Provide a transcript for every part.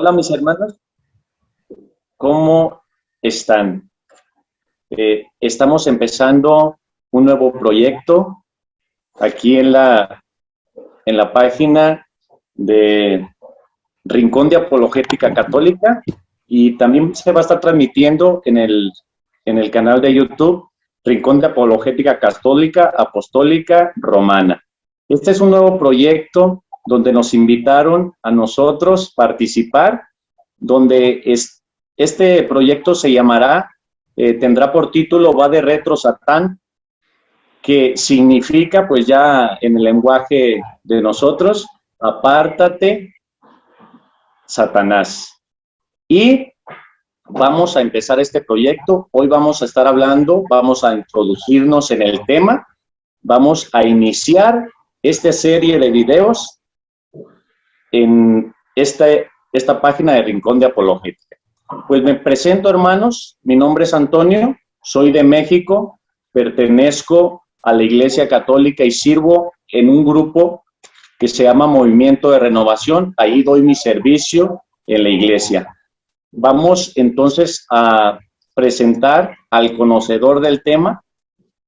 Hola mis hermanos, ¿cómo están? Estamos empezando un nuevo proyecto aquí en la página de Rincón de Apologética Católica y también se va a estar transmitiendo en el canal de YouTube Rincón de Apologética Católica, Apostólica, Romana. Este es un nuevo proyecto donde nos invitaron a nosotros participar, donde este proyecto se llamará, tendrá por título Va de Retro Satán, que significa, pues ya en el lenguaje de nosotros, apártate, Satanás. Y vamos a empezar este proyecto. Hoy vamos a estar hablando, vamos a introducirnos en el tema, vamos a iniciar esta serie de videos en esta página de Rincón de Apologética. Pues me presento, hermanos, mi nombre es Antonio, soy de México, pertenezco a la Iglesia Católica y sirvo en un grupo que se llama Movimiento de Renovación. Ahí doy mi servicio en la iglesia. Vamos entonces a presentar al conocedor del tema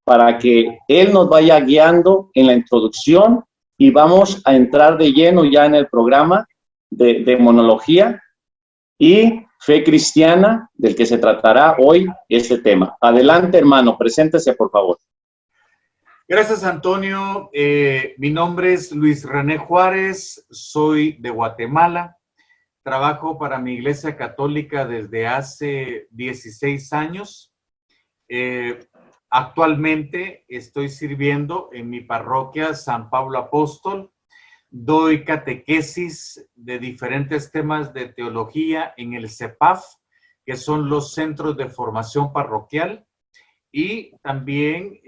para que él nos vaya guiando en la introducción y vamos a entrar de lleno ya en el programa de demonología y fe cristiana, del que se tratará hoy este tema. Adelante, hermano, preséntese, por favor. Gracias, Antonio. Mi nombre es Luis René Juárez, soy de Guatemala. Trabajo para mi iglesia católica desde hace 16 años. Actualmente estoy sirviendo en mi parroquia San Pablo Apóstol. Doy catequesis de diferentes temas de teología en el CEPAF, que son los centros de formación parroquial. Y también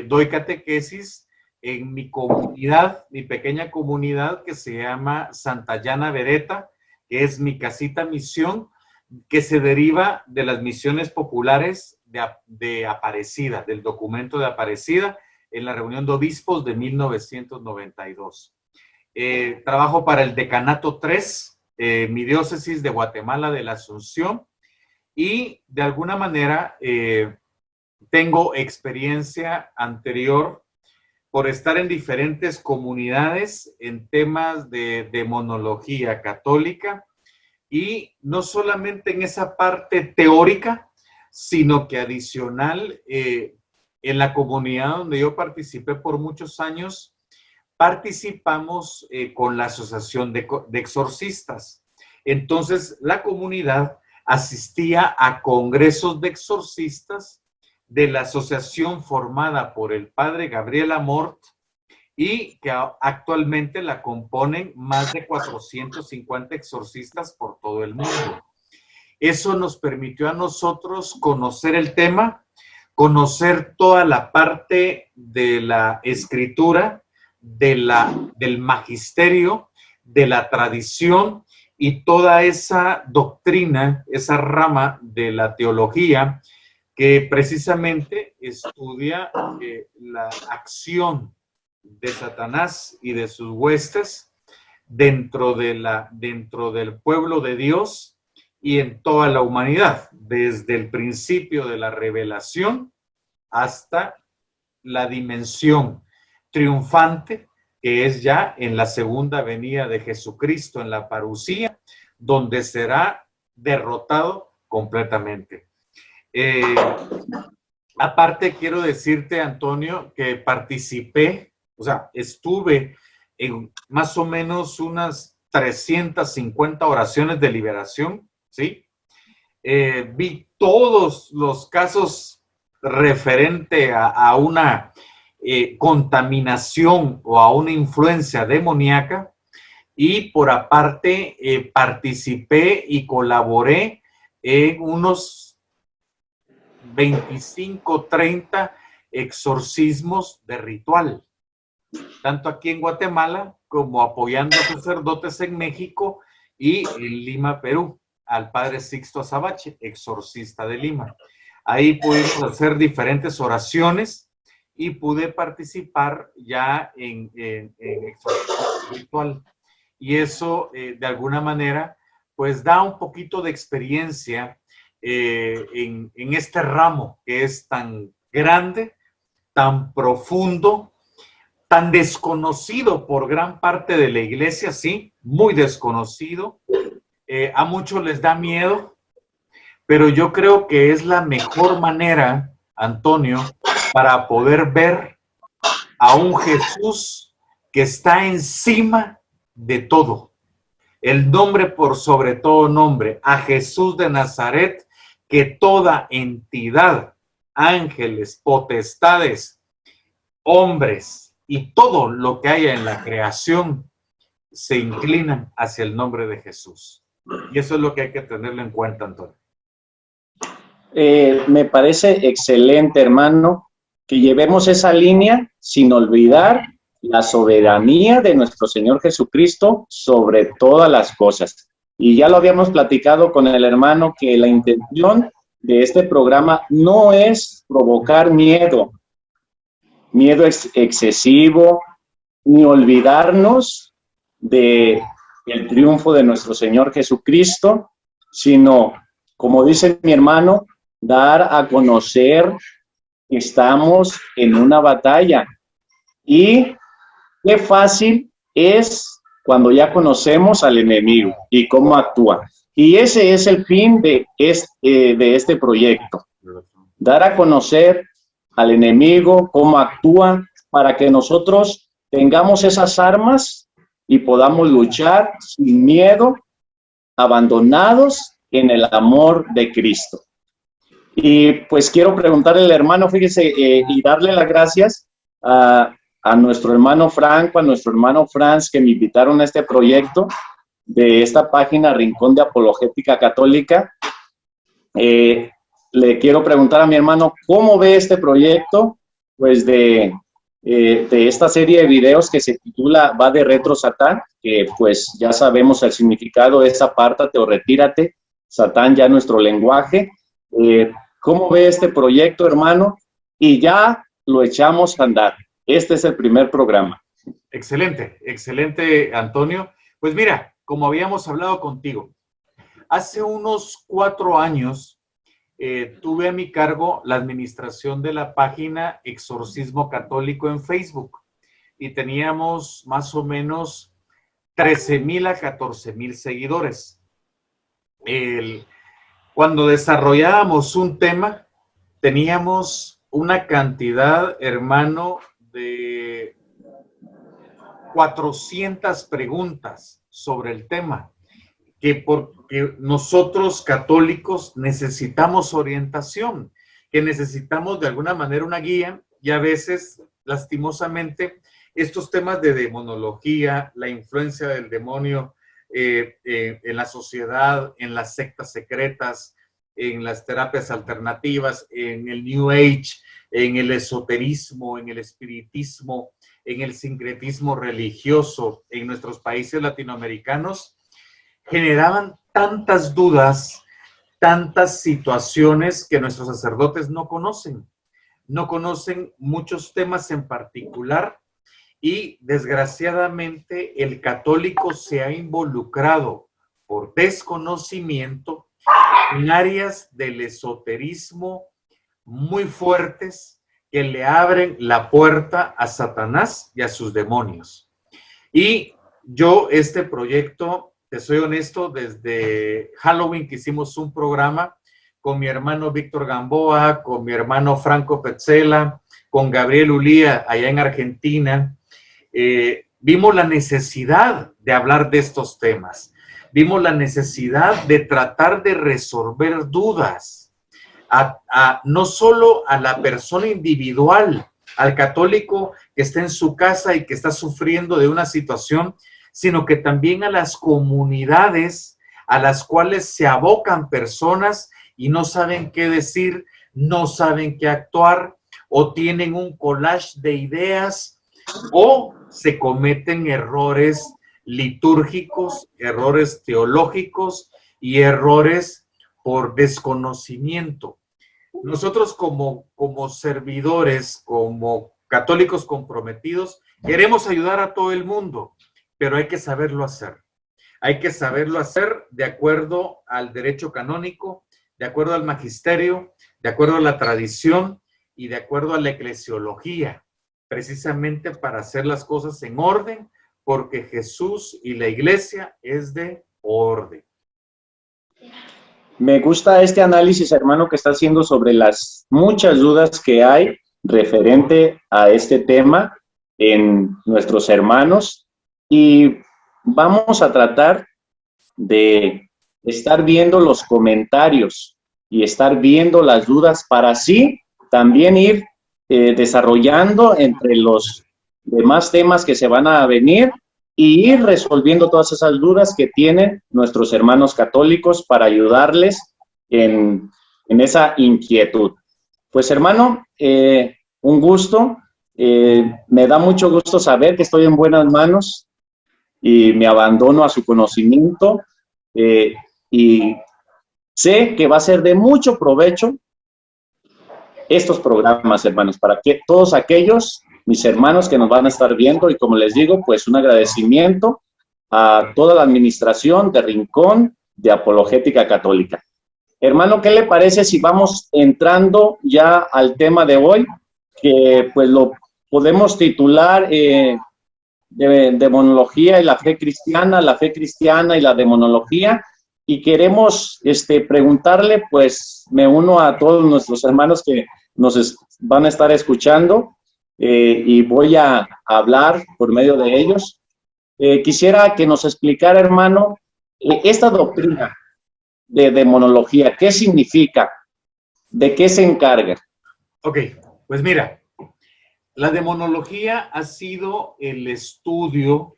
doy catequesis en mi comunidad, mi pequeña comunidad que se llama Santayana Beretta, que es mi casita misión, que se deriva de las misiones populares de Aparecida, del documento de Aparecida, en la reunión de obispos de 1992. Trabajo para el Decanato 3, mi diócesis de Guatemala de la Asunción, y de alguna manera tengo experiencia anterior por estar en diferentes comunidades en temas de demonología católica y no solamente en esa parte teórica, sino que adicional en la comunidad donde yo participé por muchos años, participamos con la Asociación de Exorcistas. Entonces, la comunidad asistía a congresos de exorcistas de la asociación formada por el padre Gabriel Amort y que actualmente la componen más de 450 exorcistas por todo el mundo. Eso nos permitió a nosotros conocer el tema, conocer toda la parte de la escritura, del magisterio, de la tradición y toda esa doctrina, esa rama de la teología que precisamente estudia la acción de Satanás y de sus huestes dentro del pueblo de Dios y en toda la humanidad, desde el principio de la revelación hasta la dimensión triunfante, que es ya en la segunda venida de Jesucristo en la parucía, donde será derrotado completamente. Aparte, quiero decirte, Antonio, que participé, o sea, estuve en más o menos unas 350 oraciones de liberación, ¿sí? Vi todos los casos referente a una contaminación o a una influencia demoníaca y por aparte participé y colaboré en unos 25, 30 exorcismos de ritual, tanto aquí en Guatemala como apoyando a sacerdotes en México y en Lima, Perú, al padre Sixto Azabache, exorcista de Lima. Ahí pudimos hacer diferentes oraciones y pude participar ya en exorcismo ritual. Y eso, de alguna manera, pues da un poquito de experiencia en este ramo que es tan grande, tan profundo, tan desconocido por gran parte de la iglesia, sí, muy desconocido. A muchos les da miedo, pero yo creo que es la mejor manera, Antonio, para poder ver a un Jesús que está encima de todo. El nombre por sobre todo nombre, a Jesús de Nazaret, que toda entidad, ángeles, potestades, hombres y todo lo que haya en la creación se inclinan hacia el nombre de Jesús. Y eso es lo que hay que tenerlo en cuenta, Antonio. Me parece excelente, hermano, que llevemos esa línea sin olvidar la soberanía de nuestro Señor Jesucristo sobre todas las cosas. Y ya lo habíamos platicado con el hermano que la intención de este programa no es provocar miedo excesivo, ni olvidarnos de el triunfo de nuestro Señor Jesucristo, sino, como dice mi hermano, dar a conocer que estamos en una batalla. Y qué fácil es cuando ya conocemos al enemigo y cómo actúa. Y ese es el fin de este proyecto. Dar a conocer al enemigo, cómo actúa, para que nosotros tengamos esas armas y podamos luchar sin miedo, abandonados en el amor de Cristo. Y pues quiero preguntarle al hermano, fíjese, y darle las gracias a nuestro hermano Franco, a nuestro hermano Franz, que me invitaron a este proyecto de esta página Rincón de Apologética Católica. Le quiero preguntar a mi hermano, ¿cómo ve este proyecto? Pues de esta serie de videos que se titula Va de retro Satán, que pues ya sabemos el significado, es apártate o retírate, Satán ya nuestro lenguaje. ¿Cómo ve este proyecto, hermano? Y ya lo echamos a andar. Este es el primer programa. Excelente, excelente, Antonio. Pues mira, como habíamos hablado contigo, hace unos 4 años tuve a mi cargo la administración de la página Exorcismo Católico en Facebook y teníamos más o menos 13,000 a 14,000 seguidores. Cuando desarrollábamos un tema, teníamos una cantidad, hermano, de 400 preguntas sobre el tema, que porque nosotros católicos necesitamos orientación, que necesitamos de alguna manera una guía, y a veces, lastimosamente, estos temas de demonología, la influencia del demonio en la sociedad, en las sectas secretas, en las terapias alternativas, en el New Age, en el esoterismo, en el espiritismo, en el sincretismo religioso en nuestros países latinoamericanos, generaban tantas dudas, tantas situaciones que nuestros sacerdotes no conocen. No conocen muchos temas en particular y desgraciadamente el católico se ha involucrado por desconocimiento en áreas del esoterismo muy fuertes que le abren la puerta a Satanás y a sus demonios. Y yo este proyecto, te soy honesto, desde Halloween que hicimos un programa con mi hermano Víctor Gamboa, con mi hermano Franco Petzela, con Gabriel Ulía allá en Argentina, vimos la necesidad de hablar de estos temas. Vimos la necesidad de tratar de resolver dudas, no solo a la persona individual, al católico que está en su casa y que está sufriendo de una situación, sino que también a las comunidades a las cuales se abocan personas y no saben qué decir, no saben qué actuar, o tienen un collage de ideas, o se cometen errores litúrgicos, errores teológicos y errores por desconocimiento. Nosotros como servidores, como católicos comprometidos, queremos ayudar a todo el mundo, pero hay que saberlo hacer. Hay que saberlo hacer de acuerdo al derecho canónico, de acuerdo al magisterio, de acuerdo a la tradición y de acuerdo a la eclesiología, precisamente para hacer las cosas en orden, porque Jesús y la iglesia es de orden. Me gusta este análisis, hermano, que está haciendo sobre las muchas dudas que hay referente a este tema en nuestros hermanos, y vamos a tratar de estar viendo los comentarios y estar viendo las dudas para así también ir desarrollando entre los demás temas que se van a venir y ir resolviendo todas esas dudas que tienen nuestros hermanos católicos para ayudarles en esa inquietud. Pues hermano, un gusto, me da mucho gusto saber que estoy en buenas manos y me abandono a su conocimiento, y sé que va a ser de mucho provecho estos programas, hermanos, para que todos aquellos, mis hermanos que nos van a estar viendo, y como les digo, pues un agradecimiento a toda la administración de Rincón de Apologética Católica. Hermano, ¿qué le parece si vamos entrando ya al tema de hoy? Que pues lo podemos titular de demonología y la fe cristiana y la demonología, y queremos preguntarle, pues me uno a todos nuestros hermanos que nos van a estar escuchando, y voy a hablar por medio de ellos. Quisiera que nos explicara, hermano, esta doctrina de demonología, ¿qué significa? ¿De qué se encarga? Ok, pues mira, la demonología ha sido el estudio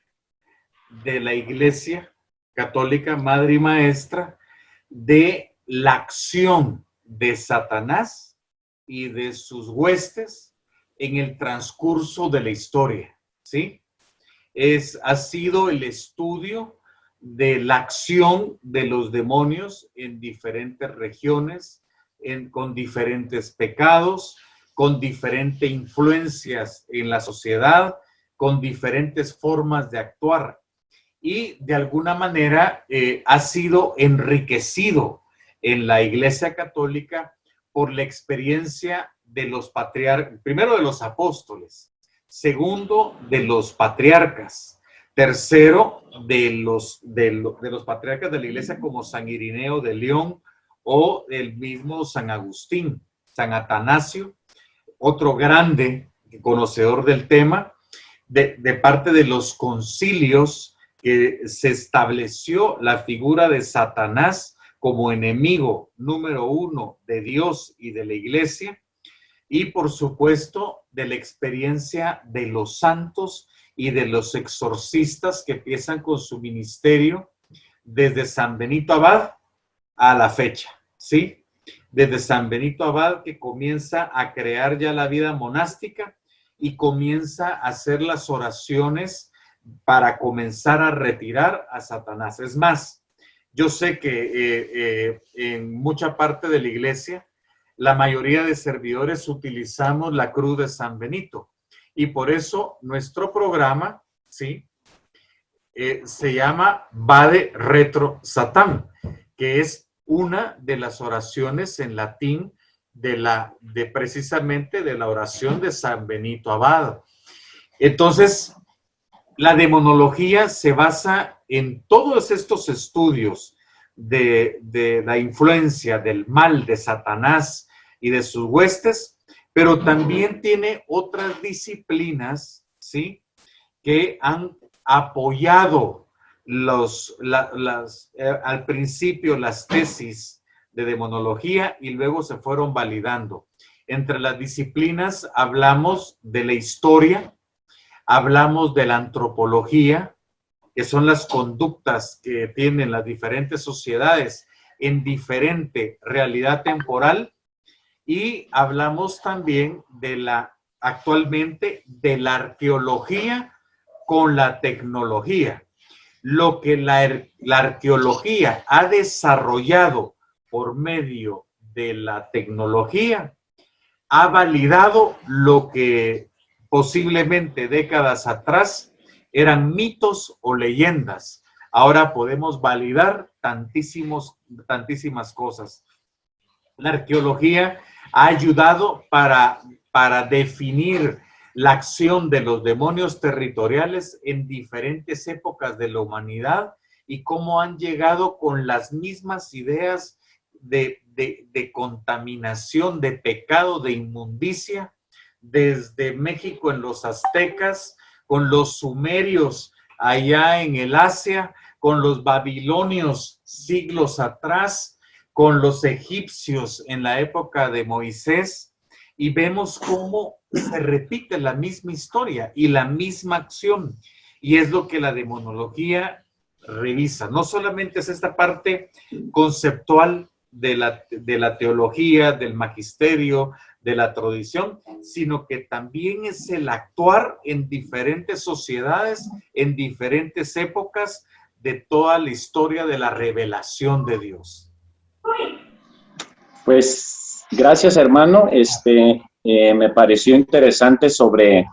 de la Iglesia Católica, madre y maestra, de la acción de Satanás y de sus huestes en el transcurso de la historia, ¿sí? Ha sido el estudio de la acción de los demonios en diferentes regiones, con diferentes pecados, con diferentes influencias en la sociedad, con diferentes formas de actuar. Y de alguna manera ha sido enriquecido en la Iglesia Católica por la experiencia de los patriarcas, primero de los apóstoles, segundo de los patriarcas, tercero de los patriarcas de la Iglesia como San Irineo de León o el mismo San Agustín, San Atanasio, otro grande conocedor del tema, de parte de los concilios, que se estableció la figura de Satanás como enemigo número uno de Dios y de la Iglesia, y por supuesto de la experiencia de los santos y de los exorcistas que empiezan con su ministerio desde San Benito Abad a la fecha, ¿sí? Desde San Benito Abad, que comienza a crear ya la vida monástica y comienza a hacer las oraciones para comenzar a retirar a Satanás. Es más, yo sé que en mucha parte de la iglesia, la mayoría de servidores utilizamos la cruz de San Benito, y por eso nuestro programa, ¿sí? Se llama Vade Retro Satán, que es una de las oraciones en latín precisamente de la oración de San Benito Abad. Entonces, la demonología se basa en todos estos estudios de la influencia del mal de Satanás y de sus huestes, pero también tiene otras disciplinas, ¿sí?, que han apoyado al principio las tesis de demonología y luego se fueron validando. Entre las disciplinas hablamos de la historia, hablamos de la antropología, que son las conductas que tienen las diferentes sociedades en diferente realidad temporal, y hablamos también actualmente de la arqueología con la tecnología. Lo que la arqueología ha desarrollado por medio de la tecnología ha validado lo que posiblemente décadas atrás eran mitos o leyendas. ahora podemos validar tantísimas cosas. La arqueología ha ayudado para definir la acción de los demonios territoriales en diferentes épocas de la humanidad y cómo han llegado con las mismas ideas de contaminación, de pecado, de inmundicia, desde México en los aztecas, con los sumerios allá en el Asia, con los babilonios siglos atrás, con los egipcios en la época de Moisés, y vemos cómo se repite la misma historia y la misma acción, y es lo que la demonología revisa. No solamente es esta parte conceptual de la teología, del magisterio, de la tradición, sino que también es el actuar en diferentes sociedades, en diferentes épocas de toda la historia de la revelación de Dios. Pues gracias, hermano. Me pareció interesante sobre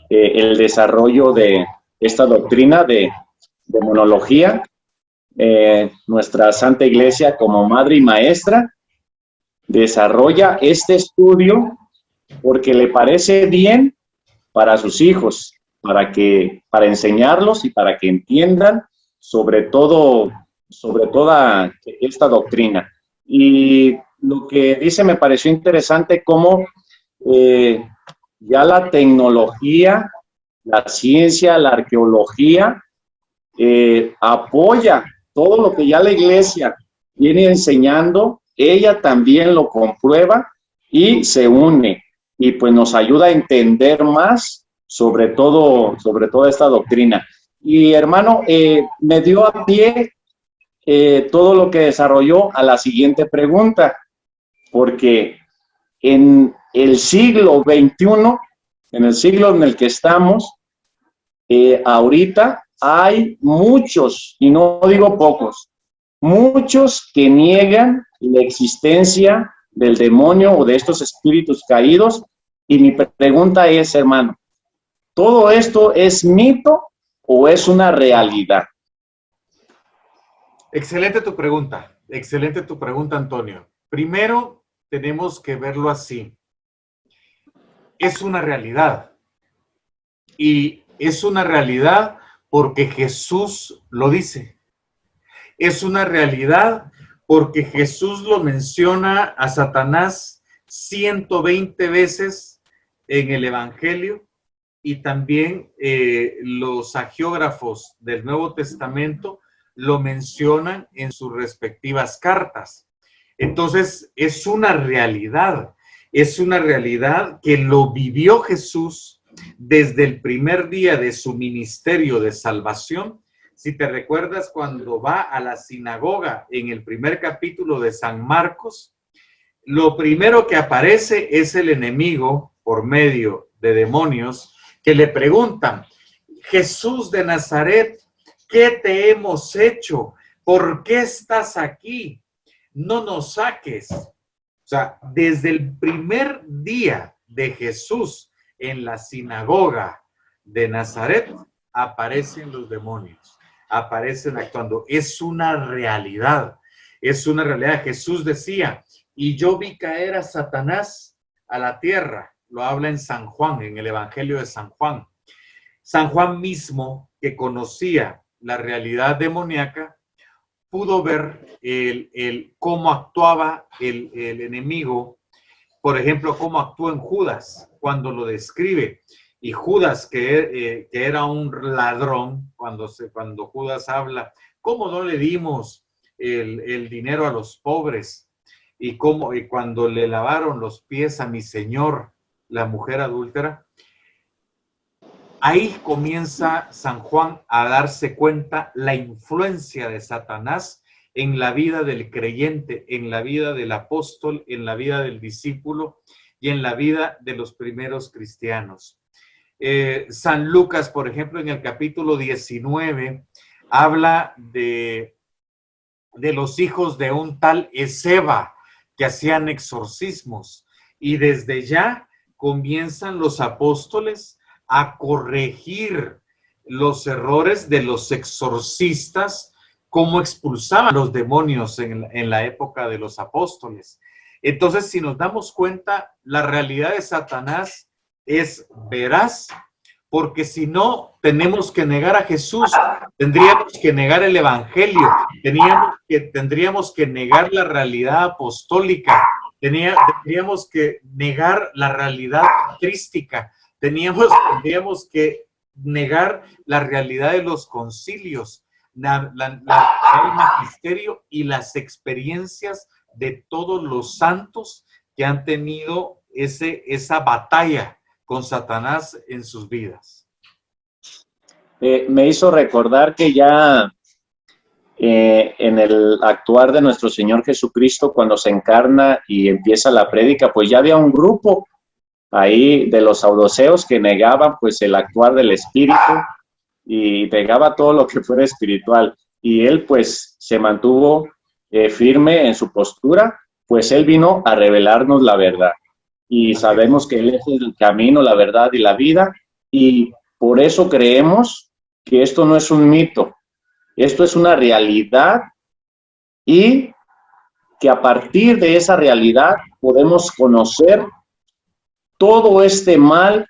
el desarrollo de esta doctrina de demonología. Nuestra Santa Iglesia, como madre y maestra, desarrolla este estudio porque le parece bien para sus hijos, para enseñarlos y para que entiendan sobre toda esta doctrina. Y lo que dice me pareció interesante cómo ya la tecnología, la ciencia, la arqueología apoya todo lo que ya la Iglesia viene enseñando. Ella también lo comprueba y se une y pues nos ayuda a entender más sobre toda esta doctrina. Y hermano, me dio a pie todo lo que desarrolló a la siguiente pregunta, porque en el siglo XXI, en el siglo en el que estamos, ahorita hay muchos, y no digo pocos, muchos que niegan la existencia del demonio o de estos espíritus caídos. Y mi pregunta es, hermano, ¿todo esto es mito o es una realidad? Excelente tu pregunta, Antonio. Primero, tenemos que verlo así. Es una realidad. Y es una realidad porque Jesús lo dice. Es una realidad porque Jesús lo menciona a Satanás 120 veces en el Evangelio, y también los agiógrafos del Nuevo Testamento lo mencionan en sus respectivas cartas. Entonces, es una realidad que lo vivió Jesús desde el primer día de su ministerio de salvación. Si te recuerdas, cuando va a la sinagoga en el primer capítulo de San Marcos, lo primero que aparece es el enemigo por medio de demonios que le preguntan: Jesús de Nazaret, ¿qué te hemos hecho? ¿Por qué estás aquí? No nos saques. O sea, desde el primer día de Jesús en la sinagoga de Nazaret, aparecen los demonios, aparecen actuando. Es una realidad, es una realidad. Jesús decía: y yo vi caer a Satanás a la tierra. Lo habla en San Juan, en el Evangelio de San Juan. San Juan mismo, que conocía la realidad demoníaca, pudo ver cómo actuaba el enemigo. Por ejemplo, cómo actuó en Judas cuando lo describe. Y Judas, que era un ladrón, cuando Judas habla, ¿cómo no le dimos el dinero a los pobres? Y cuando le lavaron los pies a mi Señor, la mujer adúltera. Ahí comienza San Juan a darse cuenta la influencia de Satanás en la vida del creyente, en la vida del apóstol, en la vida del discípulo y en la vida de los primeros cristianos. San Lucas, por ejemplo, en el capítulo 19, habla de los hijos de un tal Esceva que hacían exorcismos, y desde ya comienzan los apóstoles a corregir los errores de los exorcistas cómo expulsaban los demonios en la época de los apóstoles. Entonces, si nos damos cuenta, la realidad de Satanás es veraz, porque si no, tenemos que negar a Jesús, tendríamos que negar el Evangelio, tendríamos que negar la realidad apostólica, tendríamos que negar la realidad crística, tendríamos que negar la realidad de los concilios, el magisterio y las experiencias de todos los santos que han tenido esa batalla con Satanás en sus vidas. Me hizo recordar que ya en el actuar de nuestro Señor Jesucristo, cuando se encarna y empieza la prédica, pues ya había un grupo ahí de los saduceos que negaban pues el actuar del Espíritu y negaba todo lo que fuera espiritual. Y él pues se mantuvo firme en su postura, pues él vino a revelarnos la verdad. Y sabemos que Él es el camino, la verdad y la vida, y por eso creemos que esto no es un mito, esto es una realidad, y que a partir de esa realidad podemos conocer todo este mal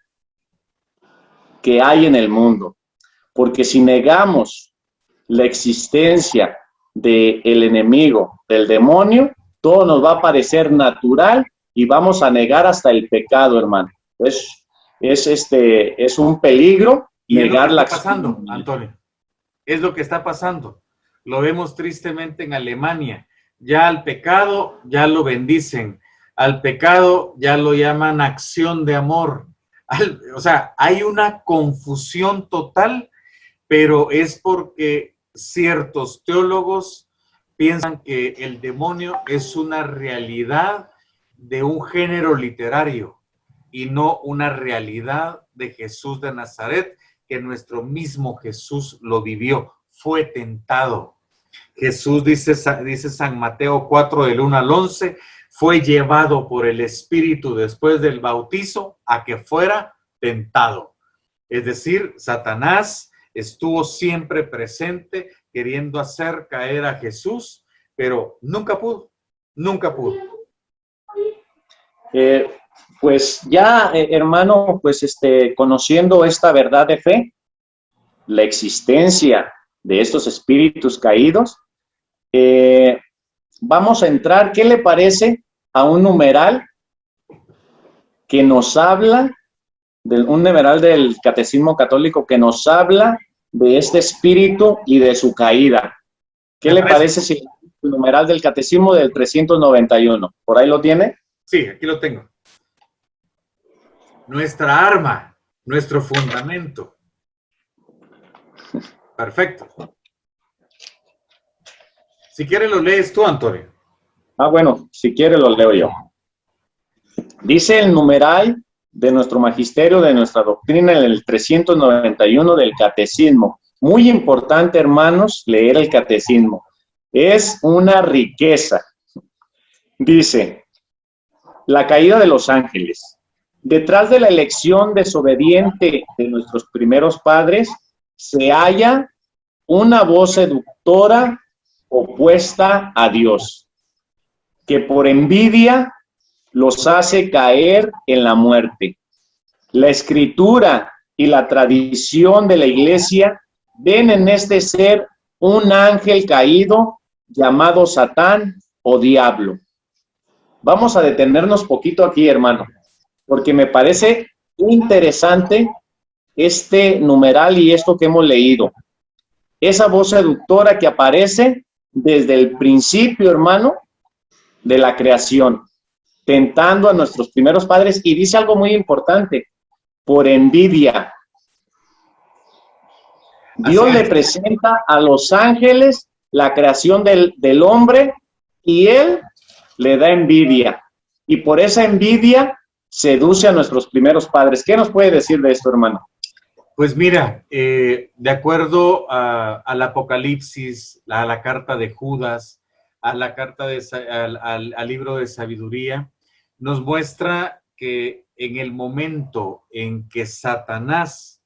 que hay en el mundo. Porque si negamos la existencia del enemigo, del demonio, todo nos va a parecer natural y vamos a negar hasta el pecado, hermano. Es un peligro negar la acción. Es lo que está pasando, Antonio. Es lo que está pasando. Lo vemos tristemente en Alemania. Ya al pecado ya lo bendicen. Al pecado ya lo llaman acción de amor. O sea, hay una confusión total, pero es porque ciertos teólogos piensan que el demonio es una realidad de un género literario y no una realidad de Jesús de Nazaret, que nuestro mismo Jesús lo vivió, fue tentado. Jesús, dice San Mateo 4, del 1 al 11, fue llevado por el Espíritu después del bautizo a que fuera tentado. Es decir, Satanás estuvo siempre presente queriendo hacer caer a Jesús, pero nunca pudo, nunca pudo. Pues ya, hermano, pues conociendo esta verdad de fe, la existencia de estos espíritus caídos, vamos a entrar, ¿qué le parece a un numeral que nos habla, un numeral del Catecismo Católico que nos habla de este espíritu y de su caída? ¿Qué le parece si el numeral del Catecismo del 391? ¿Por ahí lo tiene? Sí, aquí lo tengo. Nuestra arma, nuestro fundamento. Perfecto. Si quieres lo lees tú, Antonio. Bueno, si quiere lo leo yo. Dice el numeral de nuestro magisterio, de nuestra doctrina, en el 391 del Catecismo. Muy importante, hermanos, leer el Catecismo. Es una riqueza. Dice, la caída de los ángeles. Detrás de la elección desobediente de nuestros primeros padres, se halla una voz seductora opuesta a Dios, que por envidia los hace caer en la muerte. La Escritura y la tradición de la Iglesia ven en este ser un ángel caído llamado Satán o Diablo. Vamos a detenernos poquito aquí, hermano, porque me parece interesante este numeral y esto que hemos leído. Esa voz seductora que aparece desde el principio, hermano, de la creación, tentando a nuestros primeros padres, y dice algo muy importante, por envidia. Dios le presenta a los ángeles la creación del hombre y él le da envidia. Y por esa envidia seduce a nuestros primeros padres. ¿Qué nos puede decir de esto, hermano? Pues mira, de acuerdo al Apocalipsis, a la carta de Judas, a la carta al libro de sabiduría, nos muestra que en el momento en que Satanás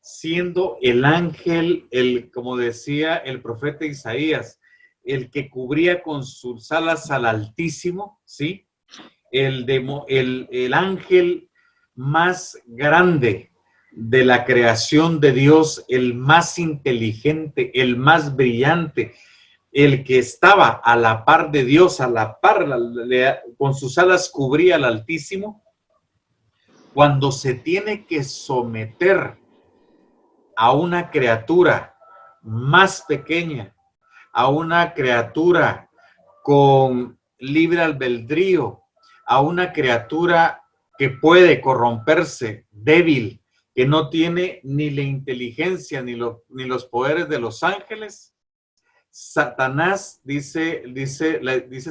siendo el ángel, como decía el profeta Isaías, el que cubría con sus alas al Altísimo, ¿sí? El ángel más grande de la creación de Dios, el más inteligente, el más brillante, el que estaba a la par de Dios, a la par, con sus alas cubría al Altísimo, cuando se tiene que someter a una criatura más pequeña, a una criatura con libre albedrío, a una criatura que puede corromperse, débil, que no tiene ni la inteligencia ni los poderes de los ángeles. Satanás, dice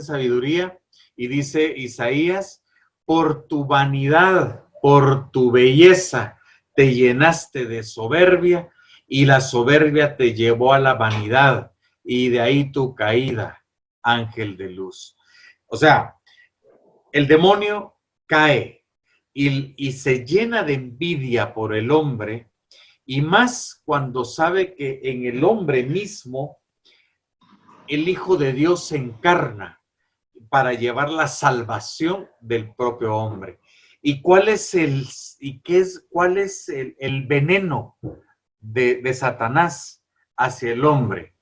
sabiduría y dice Isaías, por tu vanidad, por tu belleza, te llenaste de soberbia y la soberbia te llevó a la vanidad y de ahí tu caída, ángel de luz. O sea, el demonio cae y se llena de envidia por el hombre, y más cuando sabe que en el hombre mismo el Hijo de Dios se encarna para llevar la salvación del propio hombre. ¿Y cuál es el veneno de Satanás hacia el hombre?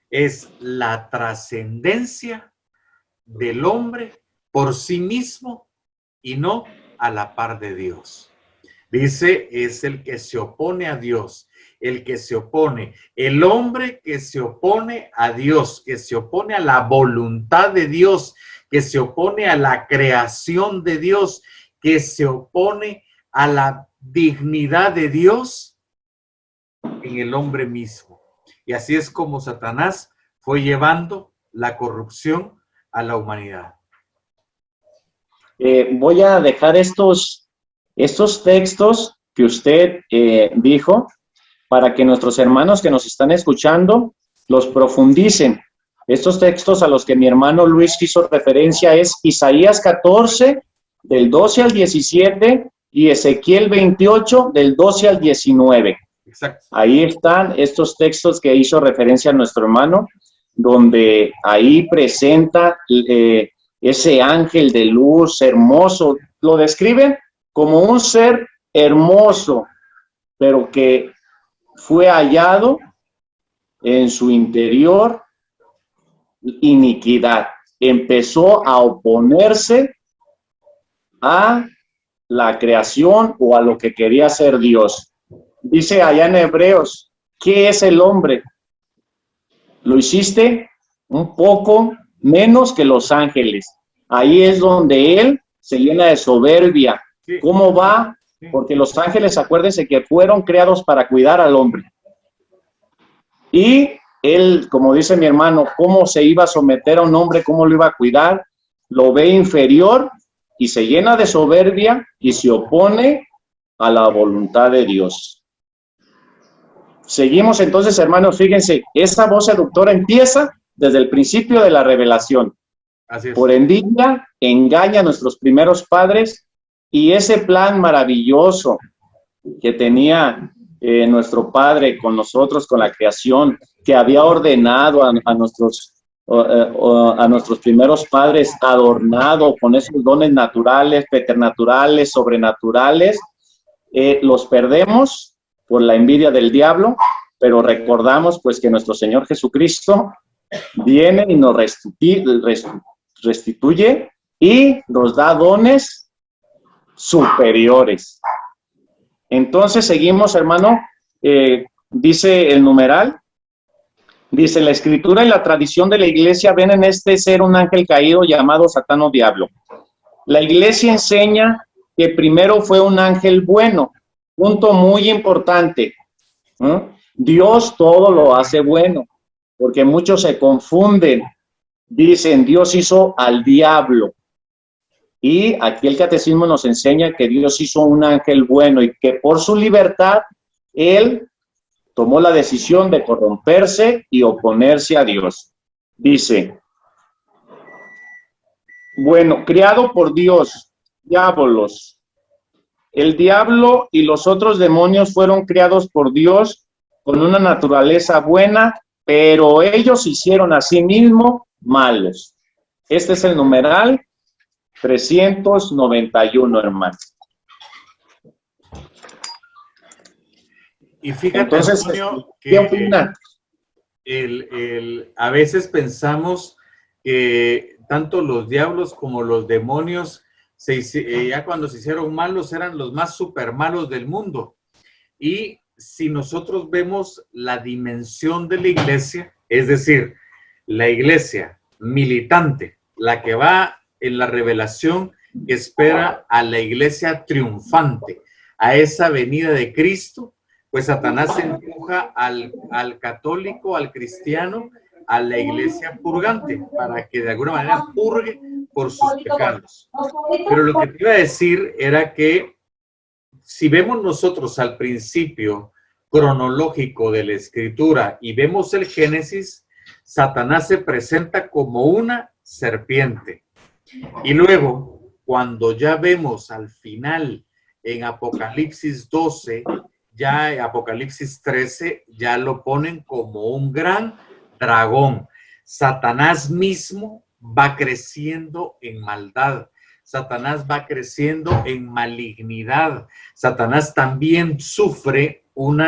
Es la trascendencia del hombre por sí mismo y no a la par de Dios. Dice, es el que se opone a Dios, el que se opone, el hombre que se opone a Dios, que se opone a la voluntad de Dios, que se opone a la creación de Dios, que se opone a la dignidad de Dios en el hombre mismo. Y así es como Satanás fue llevando la corrupción a la humanidad. Voy a dejar estos textos que usted dijo para que nuestros hermanos que nos están escuchando los profundicen. Estos textos a los que mi hermano Luis hizo referencia es Isaías 14, del 12 al 17, y Ezequiel 28, del 12 al 19. Exacto. Ahí están estos textos que hizo referencia a nuestro hermano, donde ahí presenta ese ángel de luz hermoso. Lo describen como un ser hermoso, pero que fue hallado en su interior iniquidad. Empezó a oponerse a la creación o a lo que quería ser Dios. Dice allá en Hebreos, ¿qué es el hombre? Lo hiciste un poco menos que los ángeles. Ahí es donde él se llena de soberbia. ¿Cómo va? Porque los ángeles, acuérdense que fueron creados para cuidar al hombre. Y él, como dice mi hermano, ¿cómo se iba a someter a un hombre? ¿Cómo lo iba a cuidar? Lo ve inferior y se llena de soberbia y se opone a la voluntad de Dios. Seguimos entonces, hermanos, fíjense, esa voz seductora empieza desde el principio de la revelación. Así es. Por envidia, engaña a nuestros primeros padres, y ese plan maravilloso que tenía nuestro Padre con nosotros, con la creación, que había ordenado a nuestros primeros padres, adornado con esos dones naturales, preternaturales, sobrenaturales, los perdemos por la envidia del diablo, pero recordamos pues que nuestro Señor Jesucristo viene y nos restituye y nos da dones superiores. Entonces seguimos, hermano, dice el numeral, dice: la escritura y la tradición de la iglesia ven en este ser un ángel caído llamado Satán o diablo. La iglesia enseña que primero fue un ángel bueno, punto muy importante. Dios todo lo hace bueno, porque muchos se confunden, dicen Dios hizo al diablo. Y aquí el catecismo nos enseña que Dios hizo un ángel bueno y que por su libertad él tomó la decisión de corromperse y oponerse a Dios. Dice, bueno, creado por Dios, diabolos, El diablo y los otros demonios fueron creados por Dios con una naturaleza buena, pero ellos hicieron a sí mismos malos. Este es el numeral 391, hermano. Y fíjate, entonces, Antonio, ¿qué opina? A veces pensamos que tanto los diablos como los demonios, ya cuando se hicieron malos, eran los más super malos del mundo. Y si nosotros vemos la dimensión de la iglesia, es decir, la iglesia militante, la que va en la revelación, que espera a la iglesia triunfante, a esa venida de Cristo, pues Satanás empuja al católico, al cristiano, a la iglesia purgante, para que de alguna manera purgue por sus pecados. Pero lo que te iba a decir era que si vemos nosotros al principio cronológico de la escritura y vemos el Génesis, Satanás se presenta como una serpiente. Y luego, cuando ya vemos al final en Apocalipsis 12, ya en Apocalipsis 13, ya lo ponen como un gran dragón. Satanás mismo va creciendo en maldad. Satanás va creciendo en malignidad. Satanás también sufre un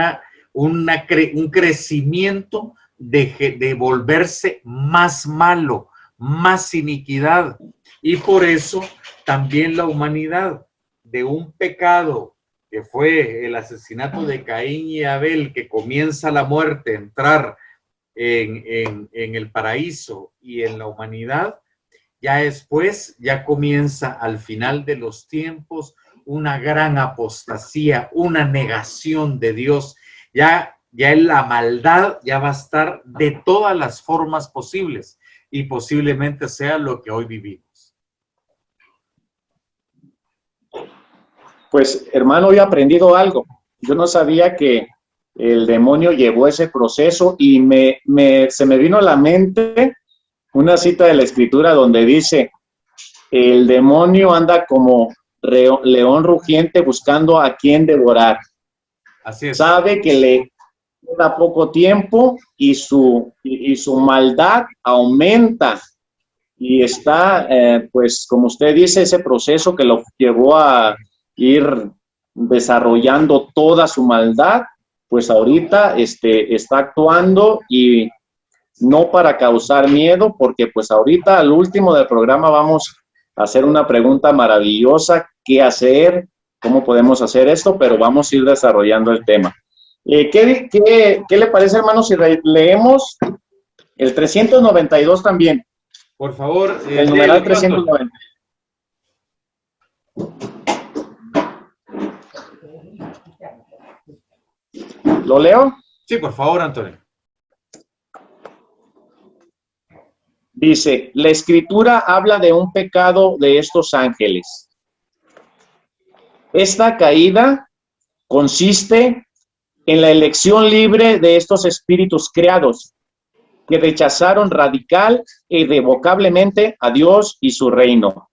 crecimiento de volverse más malo, más iniquidad. Y por eso también la humanidad, de un pecado que fue el asesinato de Caín y Abel, que comienza la muerte, entrar en el paraíso y en la humanidad, ya después, ya comienza al final de los tiempos una gran apostasía, una negación de Dios. Ya en la maldad ya va a estar de todas las formas posibles y posiblemente sea lo que hoy vivimos. Pues, hermano, hoy he aprendido algo. Yo no sabía que el demonio llevó ese proceso y se me vino a la mente una cita de la Escritura donde dice: el demonio anda como león rugiente buscando a quien devorar. Así es. Sabe que le queda poco tiempo y su maldad aumenta. Y está, pues, como usted dice, ese proceso que lo llevó a ir desarrollando toda su maldad, pues ahorita está actuando, y no para causar miedo, porque pues ahorita al último del programa vamos a hacer una pregunta maravillosa: ¿qué hacer? ¿Cómo podemos hacer esto? Pero vamos a ir desarrollando el tema. ¿Qué le parece, hermano, si leemos el 392 también? Por favor, el numeral 390. ¿Lo leo? Sí, por favor, Antonio. Dice: la Escritura habla de un pecado de estos ángeles. Esta caída consiste en la elección libre de estos espíritus creados, que rechazaron radical e irrevocablemente a Dios y su reino.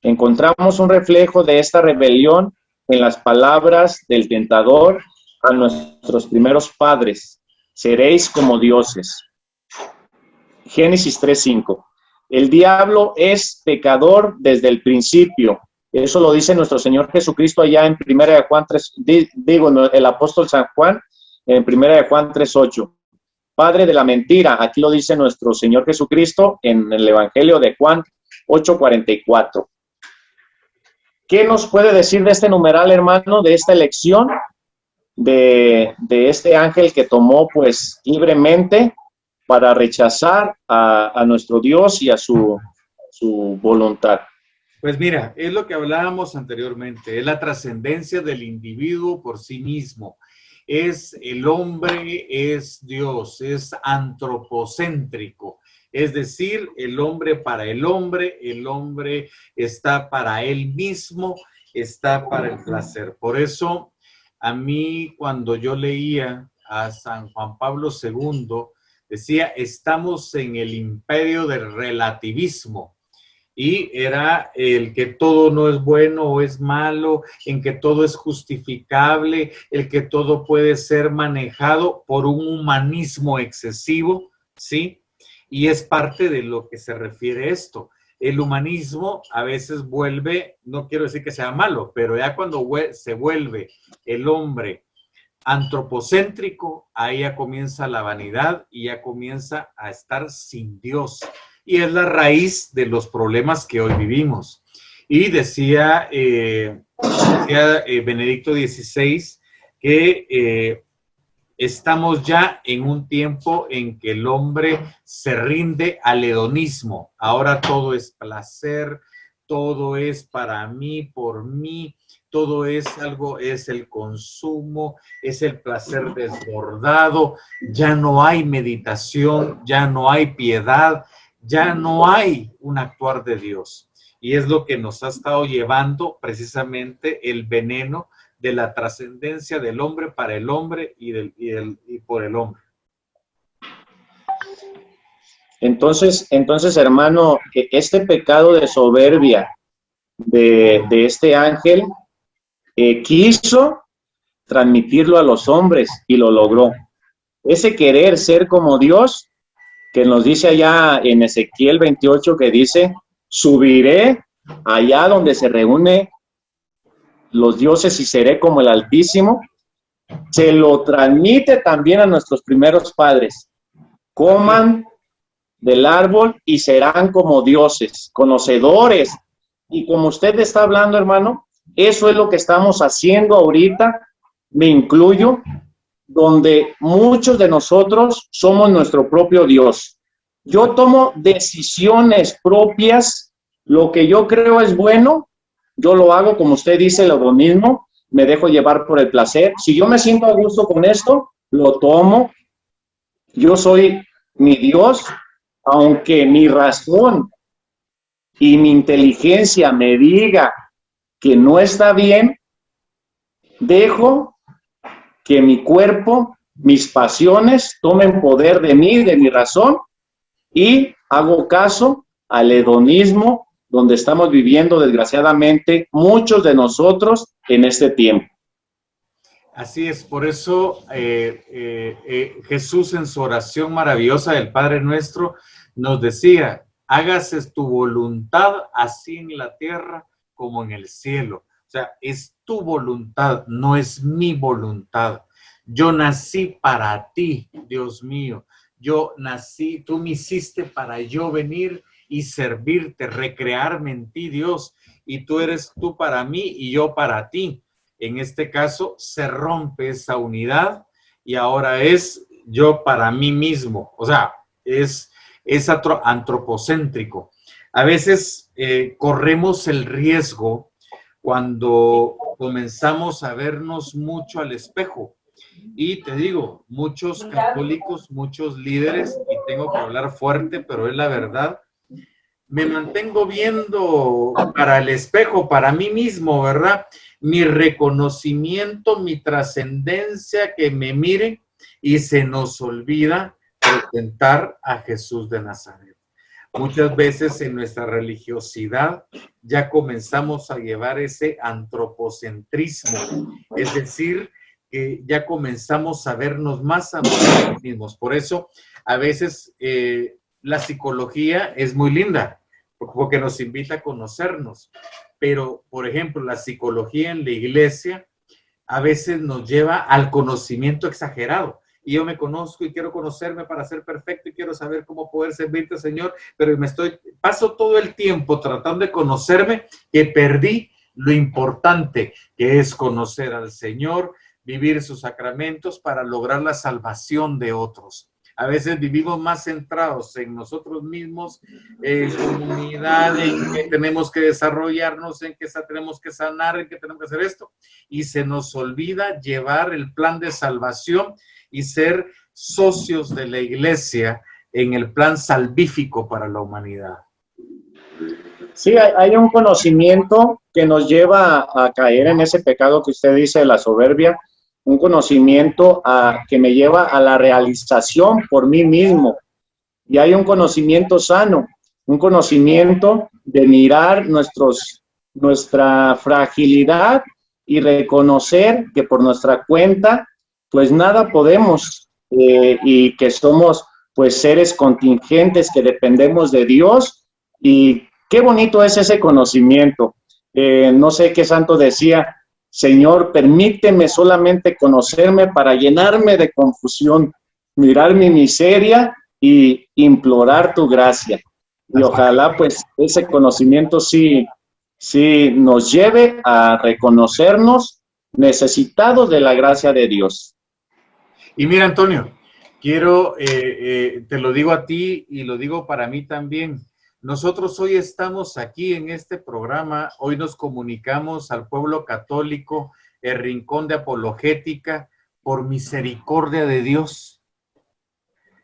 Encontramos un reflejo de esta rebelión en las palabras del tentador a nuestros primeros padres: seréis como dioses. Génesis 3:5. El diablo es pecador desde el principio. Eso lo dice nuestro Señor Jesucristo allá en 1 de Juan 3, el apóstol San Juan, en 1 de Juan 3:8. Padre de la mentira, aquí lo dice nuestro Señor Jesucristo en el Evangelio de Juan 8:44. ¿Qué nos puede decir de este numeral, hermano, de esta elección de este ángel que tomó pues libremente para rechazar a nuestro Dios y a su voluntad? Pues mira, es lo que hablábamos anteriormente, es la trascendencia del individuo por sí mismo. Es el hombre, es Dios, es antropocéntrico. Es decir, el hombre está para él mismo, está para el placer. Por eso, a mí, cuando yo leía a San Juan Pablo II, decía: estamos en el imperio del relativismo. y era el que todo no es bueno o es malo, en que todo es justificable, el que todo puede ser manejado por un humanismo excesivo, ¿sí? Y es parte de lo que se refiere esto. El humanismo a veces vuelve, no quiero decir que sea malo, pero ya cuando se vuelve el hombre antropocéntrico, ahí ya comienza la vanidad y ya comienza a estar sin Dios. Y es la raíz de los problemas que hoy vivimos. Y decía Benedicto XVI que estamos ya en un tiempo en que el hombre se rinde al hedonismo. Ahora todo es placer, todo es para mí, por mí, todo es algo, es el consumo, es el placer desbordado, ya no hay meditación, ya no hay piedad, ya no hay un actuar de Dios. Y es lo que nos ha estado llevando precisamente el veneno de la trascendencia del hombre para el hombre y por el hombre. Entonces, hermano, este pecado de soberbia de este ángel quiso transmitirlo a los hombres y lo logró. Ese querer ser como Dios, que nos dice allá en Ezequiel 28, que dice, subiré allá donde se reúne los dioses y seré como el Altísimo, se lo transmite también a nuestros primeros padres. Coman del árbol y serán como dioses, conocedores. Y como usted está hablando, hermano, eso es lo que estamos haciendo ahorita, me incluyo, donde muchos de nosotros somos nuestro propio Dios. Yo tomo decisiones propias, lo que yo creo es bueno, yo lo hago, como usted dice, el hedonismo, me dejo llevar por el placer. Si yo me siento a gusto con esto, lo tomo. Yo soy mi Dios, aunque mi razón y mi inteligencia me diga que no está bien, dejo que mi cuerpo, mis pasiones tomen poder de mí, de mi razón, y hago caso al hedonismo donde estamos viviendo, desgraciadamente, muchos de nosotros en este tiempo. Así es, por eso Jesús en su oración maravillosa del Padre Nuestro nos decía, hágase tu voluntad así en la tierra como en el cielo. O sea, es tu voluntad, no es mi voluntad. Yo nací para ti, Dios mío. Yo nací, tú me hiciste para yo venir y servirte, recrearme en ti, Dios. Y tú eres tú para mí y yo para ti. En este caso, se rompe esa unidad y ahora es yo para mí mismo. O sea, es antropocéntrico. A veces corremos el riesgo cuando comenzamos a vernos mucho al espejo. Y te digo, muchos católicos, muchos líderes, y tengo que hablar fuerte, pero es la verdad, me mantengo viendo para el espejo, para mí mismo, ¿verdad? Mi reconocimiento, mi trascendencia, que me miren, y se nos olvida presentar a Jesús de Nazaret. Muchas veces en nuestra religiosidad ya comenzamos a llevar ese antropocentrismo, es decir, que ya comenzamos a vernos más a nosotros mismos. Por eso, a veces la psicología es muy linda, porque nos invita a conocernos. Pero, por ejemplo, la psicología en la iglesia a veces nos lleva al conocimiento exagerado. Y yo me conozco y quiero conocerme para ser perfecto y quiero saber cómo poder servirte, Señor, pero paso todo el tiempo tratando de conocerme que perdí lo importante que es conocer al Señor, vivir sus sacramentos para lograr la salvación de otros. A veces vivimos más centrados en nosotros mismos, en comunidad, en que tenemos que desarrollarnos, en que tenemos que sanar, en que tenemos que hacer esto. Y se nos olvida llevar el plan de salvación y ser socios de la iglesia en el plan salvífico para la humanidad. Sí, hay un conocimiento que nos lleva a caer en ese pecado que usted dice de la soberbia, un conocimiento que me lleva a la realización por mí mismo. Y hay un conocimiento sano, un conocimiento de mirar nuestra fragilidad y reconocer que por nuestra cuenta, pues nada podemos y que somos pues seres contingentes que dependemos de Dios. Y qué bonito es ese conocimiento. No sé qué santo decía: Señor, permíteme solamente conocerme para llenarme de confusión, mirar mi miseria y implorar tu gracia. Y ojalá pues ese conocimiento sí nos lleve a reconocernos necesitados de la gracia de Dios. Y mira, Antonio, quiero, te lo digo a ti y lo digo para mí también. Nosotros hoy estamos aquí en este programa, hoy nos comunicamos al pueblo católico, el Rincón de Apologética, por misericordia de Dios.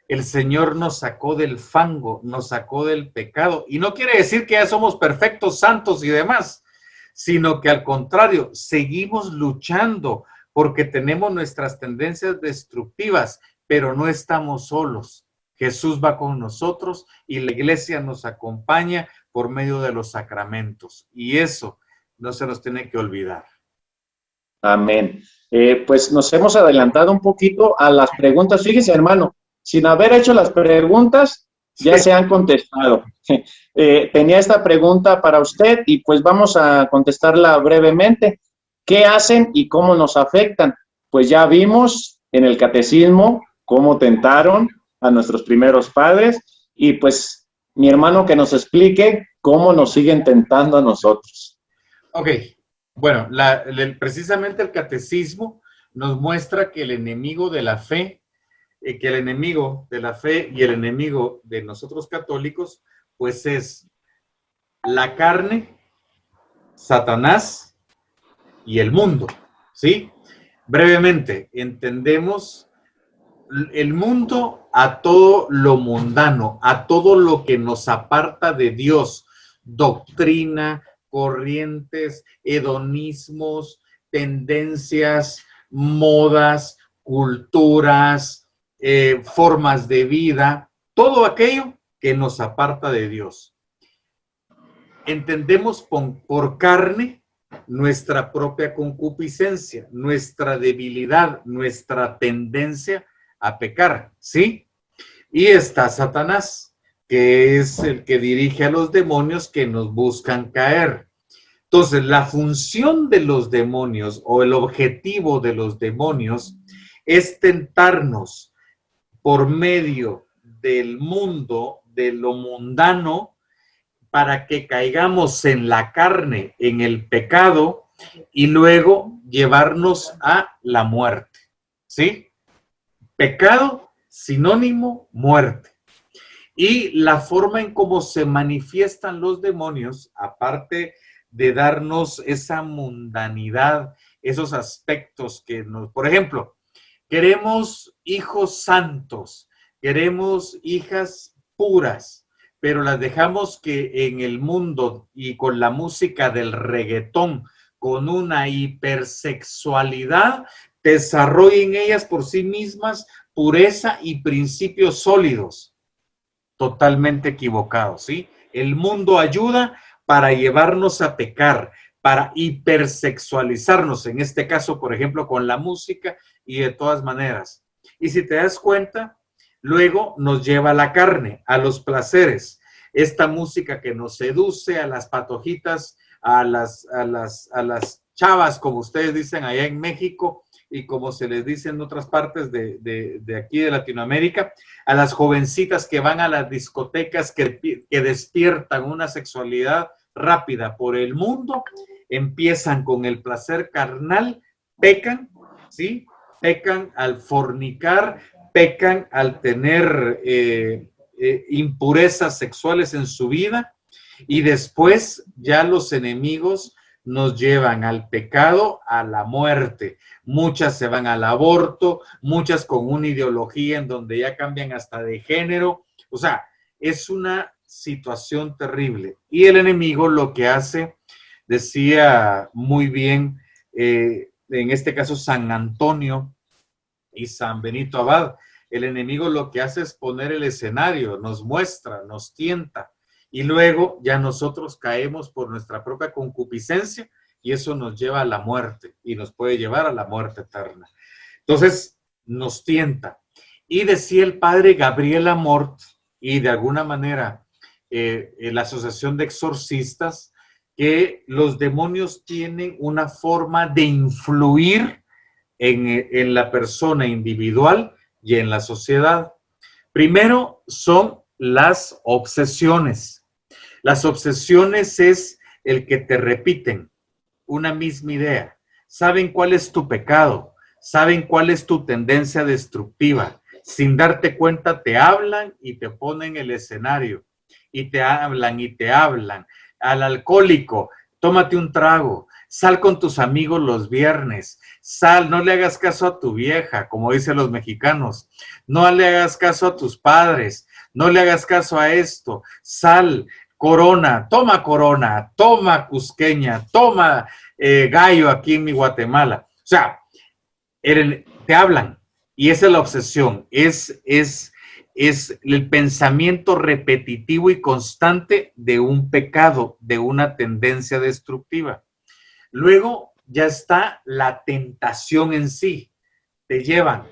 El Señor nos sacó del fango, nos sacó del pecado. Y no quiere decir que ya somos perfectos, santos y demás, sino que al contrario, seguimos luchando porque tenemos nuestras tendencias destructivas, pero no estamos solos. Jesús va con nosotros y la iglesia nos acompaña por medio de los sacramentos. Y eso no se nos tiene que olvidar. Amén. Pues nos hemos adelantado un poquito a las preguntas. Fíjese, hermano, sin haber hecho las preguntas, ya se han contestado. Tenía esta pregunta para usted y pues vamos a contestarla brevemente. ¿Qué hacen y cómo nos afectan? Pues ya vimos en el catecismo cómo tentaron a nuestros primeros padres y pues mi hermano que nos explique cómo nos siguen tentando a nosotros. Ok, bueno, precisamente el catecismo nos muestra que el enemigo de la fe, y el enemigo de nosotros católicos, pues es la carne, Satanás y el mundo, ¿sí? Brevemente, entendemos el mundo a todo lo mundano, a todo lo que nos aparta de Dios, doctrina, corrientes, hedonismos, tendencias, modas, culturas, formas de vida, todo aquello que nos aparta de Dios. Entendemos por carne nuestra propia concupiscencia, nuestra debilidad, nuestra tendencia a pecar, ¿sí? Y está Satanás, que es el que dirige a los demonios que nos buscan caer. Entonces, la función de los demonios o el objetivo de los demonios es tentarnos por medio del mundo, de lo mundano, para que caigamos en la carne, en el pecado, y luego llevarnos a la muerte, ¿sí? Pecado, sinónimo, muerte. Y la forma en cómo se manifiestan los demonios, aparte de darnos esa mundanidad, esos aspectos que nos... Por ejemplo, queremos hijos santos, queremos hijas puras, pero las dejamos que en el mundo y con la música del reggaetón, con una hipersexualidad, desarrollen ellas por sí mismas pureza y principios sólidos. Totalmente equivocados, ¿sí? El mundo ayuda para llevarnos a pecar, para hipersexualizarnos, en este caso, por ejemplo, con la música y de todas maneras. Y si te das cuenta, luego nos lleva a la carne, a los placeres. Esta música que nos seduce, a las patojitas, a las chavas, como ustedes dicen allá en México, y como se les dice en otras partes de aquí de Latinoamérica, a las jovencitas que van a las discotecas, que despiertan una sexualidad rápida por el mundo, empiezan con el placer carnal, pecan, ¿sí? Pecan al fornicar, pecan al tener impurezas sexuales en su vida, y después ya los enemigos nos llevan al pecado, a la muerte. Muchas se van al aborto, muchas con una ideología en donde ya cambian hasta de género. O sea, es una situación terrible. Y el enemigo lo que hace, decía muy bien, en este caso San Antonio y San Benito Abad, el enemigo lo que hace es poner el escenario, nos muestra, nos tienta. y luego ya nosotros caemos por nuestra propia concupiscencia y eso nos lleva a la muerte y nos puede llevar a la muerte eterna. Entonces, nos tienta. Y decía el padre Gabriel Amort, y de alguna manera la Asociación de Exorcistas, que los demonios tienen una forma de influir en la persona individual y en la sociedad. Primero son las obsesiones. Las obsesiones es el que te repiten una misma idea. Saben cuál es tu pecado, saben cuál es tu tendencia destructiva. Sin darte cuenta te hablan y te ponen el escenario. Y te hablan y te hablan. Al alcohólico, tómate un trago, sal con tus amigos los viernes, sal, no le hagas caso a tu vieja, como dicen los mexicanos, no le hagas caso a tus padres, no le hagas caso a esto, sal, Corona, toma Cusqueña, toma Gallo aquí en mi Guatemala. O sea, te hablan y esa es la obsesión, es el pensamiento repetitivo y constante de un pecado, de una tendencia destructiva. Luego ya está la tentación en sí. Te llevan,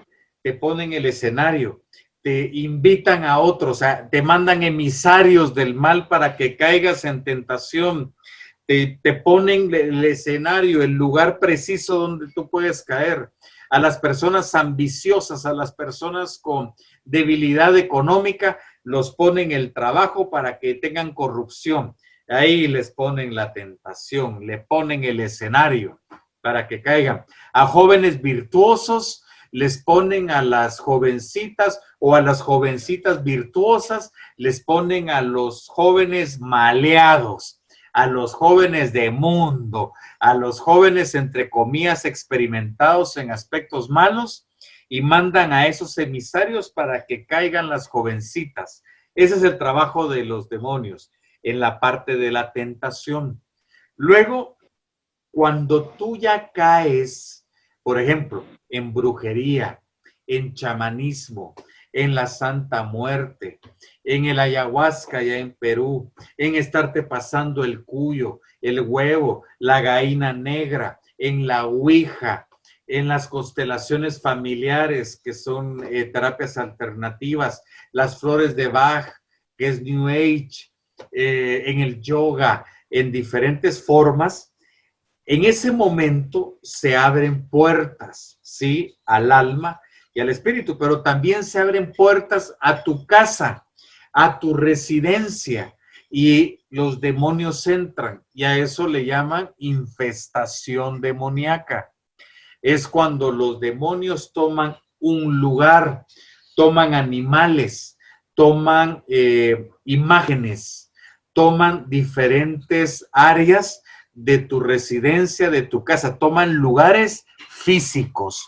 te ponen el escenario, te invitan a otros, o sea, te mandan emisarios del mal para que caigas en tentación. Te ponen el escenario, el lugar preciso donde tú puedes caer. A las personas ambiciosas, a las personas con debilidad económica, los ponen el trabajo para que tengan corrupción. Ahí les ponen la tentación, le ponen el escenario para que caigan. A jóvenes virtuosos les ponen a las jovencitas o a las jovencitas virtuosas, les ponen a los jóvenes maleados, a los jóvenes de mundo, a los jóvenes, entre comillas, experimentados en aspectos malos y mandan a esos emisarios para que caigan las jovencitas. Ese es el trabajo de los demonios en la parte de la tentación. Luego, cuando tú ya caes, por ejemplo, en brujería, en chamanismo, en la Santa Muerte, en el ayahuasca ya en Perú, en estarte pasando el cuyo, el huevo, la gallina negra, en la ouija, en las constelaciones familiares, que son terapias alternativas, las flores de Bach, que es New Age, en el yoga, en diferentes formas. En ese momento se abren puertas, ¿sí? Al alma y al espíritu, pero también se abren puertas a tu casa, a tu residencia, y los demonios entran, y a eso le llaman infestación demoníaca. Es cuando los demonios toman un lugar, toman animales, toman imágenes, toman diferentes áreas de tu residencia, de tu casa, toman lugares físicos,